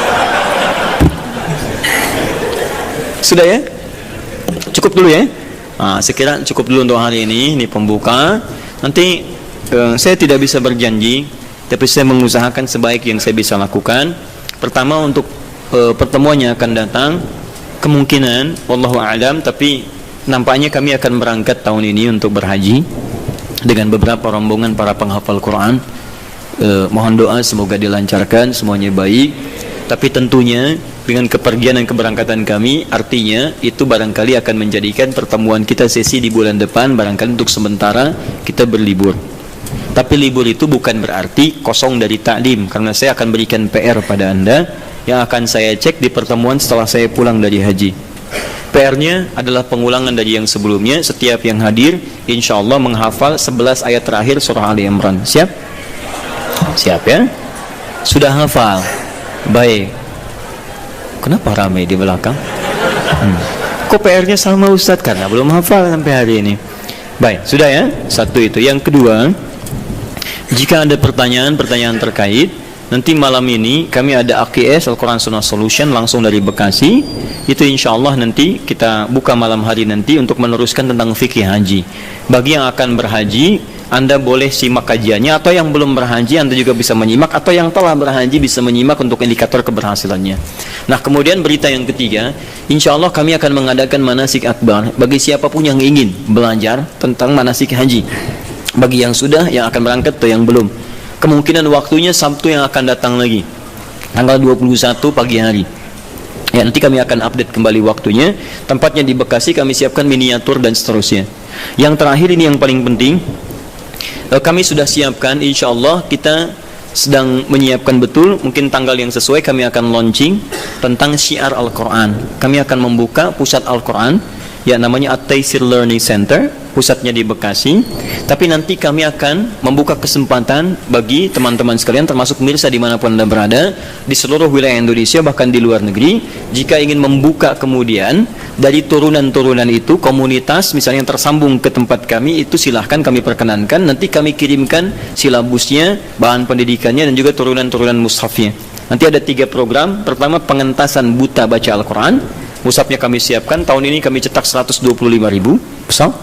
Sudah, ya? Cukup dulu, ya? Sekira cukup dulu untuk hari ini. Ini pembuka. Nanti saya tidak bisa berjanji, tapi saya mengusahakan sebaik yang saya bisa lakukan. Pertama, untuk pertemuan yang akan datang, kemungkinan wallahu a'lam, tapi nampaknya kami akan berangkat tahun ini untuk berhaji dengan beberapa rombongan para penghafal Quran. Mohon doa semoga dilancarkan, semuanya baik. Tapi tentunya dengan kepergian dan keberangkatan kami, artinya itu barangkali akan menjadikan pertemuan kita sesi di bulan depan, barangkali untuk sementara kita berlibur. Tapi libur itu bukan berarti kosong dari taklim, karena saya akan berikan PR pada Anda yang akan saya cek di pertemuan setelah saya pulang dari haji. PR-nya adalah pengulangan dari yang sebelumnya. Setiap yang hadir insya Allah menghafal 11 ayat terakhir surah Ali Imran. Siap? Siap ya? Sudah hafal? Baik. Kenapa ramai di belakang? Kok PR-nya sama Ustadz? Karena belum hafal sampai hari ini. Baik, sudah ya? Satu itu. Yang kedua, jika ada pertanyaan-pertanyaan terkait, nanti malam ini kami ada AKS Al-Quran Sunnah Solution langsung dari Bekasi. Itu insya Allah nanti kita buka malam hari nanti untuk meneruskan tentang fikih haji. Bagi yang akan berhaji, Anda boleh simak kajiannya, atau yang belum berhaji Anda juga bisa menyimak, atau yang telah berhaji bisa menyimak untuk indikator keberhasilannya. Nah, kemudian berita yang ketiga, insya Allah kami akan mengadakan manasik akbar bagi siapapun yang ingin belajar tentang manasik haji. Bagi yang sudah, yang akan berangkat, atau yang belum. Kemungkinan waktunya Sabtu yang akan datang lagi, tanggal 21 pagi hari. Ya, nanti kami akan update kembali waktunya. Tempatnya di Bekasi, kami siapkan miniatur dan seterusnya. Yang terakhir ini yang paling penting, kami sudah siapkan, insya Allah kita sedang menyiapkan betul, mungkin tanggal yang sesuai kami akan launching tentang syiar Al-Quran. Kami akan membuka pusat Al-Quran, ya namanya At-Taisir Learning Center, pusatnya di Bekasi. Tapi nanti kami akan membuka kesempatan bagi teman-teman sekalian, termasuk pemirsa dimanapun Anda berada, di seluruh wilayah Indonesia, bahkan di luar negeri, jika ingin membuka kemudian dari turunan-turunan itu, komunitas misalnya yang tersambung ke tempat kami, itu silahkan kami perkenankan, nanti kami kirimkan silabusnya, bahan pendidikannya, dan juga turunan-turunan mushafnya. Nanti ada 3 program. Pertama, pengentasan buta baca Al-Quran. Mushafnya kami siapkan, tahun ini kami cetak 125.000 mushaf.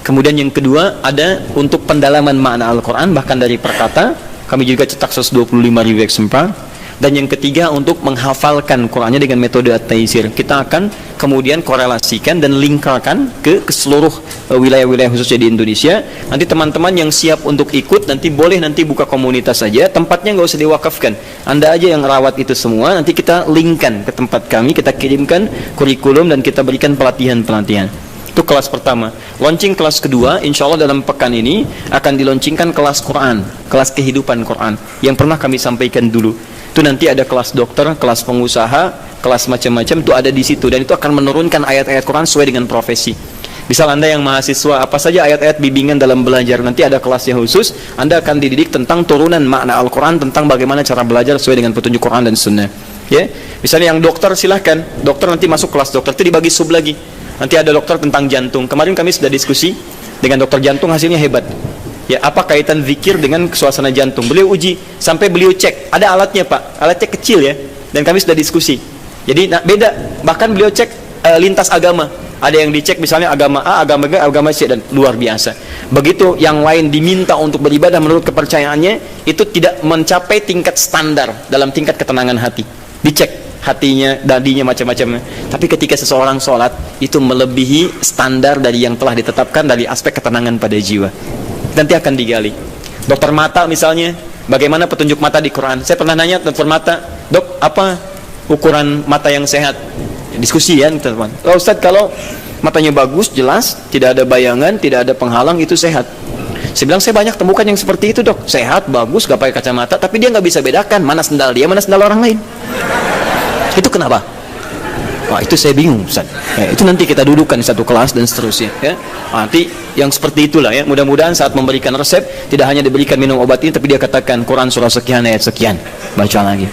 Kemudian yang kedua, ada untuk pendalaman makna Al-Quran, bahkan dari perkata, kami juga cetak 125.000 eksemplar. Dan yang ketiga, untuk menghafalkan Qurannya dengan metode At-Taisir. Kita akan kemudian korelasikan dan lingkarkan ke seluruh wilayah-wilayah khususnya di Indonesia. Nanti teman-teman yang siap untuk ikut, nanti boleh nanti buka komunitas saja. Tempatnya nggak usah diwakafkan. Anda aja yang rawat itu semua. Nanti kita linkkan ke tempat kami, kita kirimkan kurikulum dan kita berikan pelatihan-pelatihan. Itu kelas pertama. Launching kelas kedua, insya Allah dalam pekan ini akan dilaunchingkan kelas Quran, kelas kehidupan Quran yang pernah kami sampaikan dulu. Itu nanti ada kelas dokter, kelas pengusaha, kelas macam-macam, itu ada di situ, dan itu akan menurunkan ayat-ayat Quran sesuai dengan profesi. Misal Anda yang mahasiswa, apa saja ayat-ayat bimbingan dalam belajar, nanti ada kelasnya khusus. Anda akan dididik tentang turunan makna Al-Quran, tentang bagaimana cara belajar sesuai dengan petunjuk Quran dan Sunnah. Ya, misalnya yang dokter, silahkan dokter nanti masuk kelas dokter, itu dibagi sub lagi. Nanti ada dokter tentang jantung. Kemarin kami sudah diskusi dengan dokter jantung, hasilnya hebat. Ya, apa kaitan zikir dengan suasana jantung? Beliau uji sampai beliau cek, ada alatnya Pak, alatnya kecil ya, dan kami sudah diskusi. Jadi beda, bahkan beliau cek lintas agama. Ada yang dicek misalnya agama A, agama B, agama C, dan luar biasa. Begitu yang lain diminta untuk beribadah menurut kepercayaannya, itu tidak mencapai tingkat standar dalam tingkat ketenangan hati. Dicek hatinya, dadinya, macam-macamnya. Tapi ketika seseorang sholat, itu melebihi standar dari yang telah ditetapkan dari aspek ketenangan pada jiwa. Nanti akan digali. Dokter mata misalnya, bagaimana petunjuk mata di Quran? Saya pernah nanya dokter mata, dok, apa ukuran mata yang sehat? Diskusi ya teman-teman. Oh, Ustadz, kalau matanya bagus, jelas, tidak ada bayangan, tidak ada penghalang, itu sehat. Saya bilang, saya banyak temukan yang seperti itu dok, sehat, bagus, gak pakai kacamata, tapi dia gak bisa bedakan mana sendal dia, mana sendal orang lain. Itu kenapa? Wah, itu saya bingung Ustaz. Ya, itu nanti kita dudukkan di satu kelas dan seterusnya ya. Nanti yang seperti itulah ya. Mudah-mudahan saat memberikan resep tidak hanya diberikan minum obat ini, tapi dia katakan Quran surah sekian ayat sekian, baca lagi.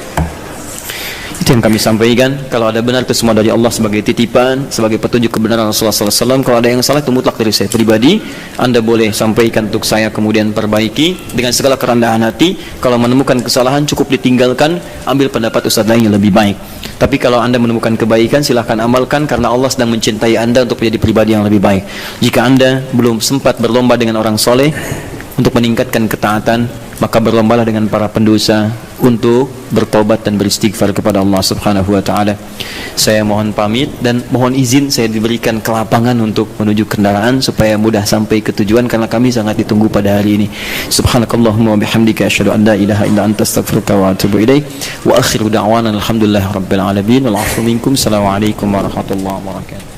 Itu yang kami sampaikan. Kalau ada benar itu semua dari Allah sebagai titipan, sebagai petunjuk kebenaran Rasulullah SAW. Kalau ada yang salah itu mutlak dari saya pribadi. Anda boleh sampaikan untuk saya, kemudian perbaiki dengan segala kerendahan hati. Kalau menemukan kesalahan cukup ditinggalkan, ambil pendapat ustaz lain yang lebih baik. Tapi kalau Anda menemukan kebaikan, silahkan amalkan, karena Allah sedang mencintai Anda untuk menjadi pribadi yang lebih baik. Jika Anda belum sempat berlomba dengan orang soleh untuk meningkatkan ketaatan, maka berlombalah dengan para pendosa untuk bertobat dan beristighfar kepada Allah Subhanahu wa taala. Saya mohon pamit dan mohon izin saya diberikan kelapangan untuk menuju kendaraan supaya mudah sampai ke tujuan, karena kami sangat ditunggu pada hari ini. Subhanakallahumma wa bihamdika asyhadu an la ilaha illa anta astaghfiruka wa atubu ilaik. Wa akhiru da'wana alhamdulillahirabbil alamin wal 'afwu minkum. Assalamualaikum warahmatullahi wabarakatuh.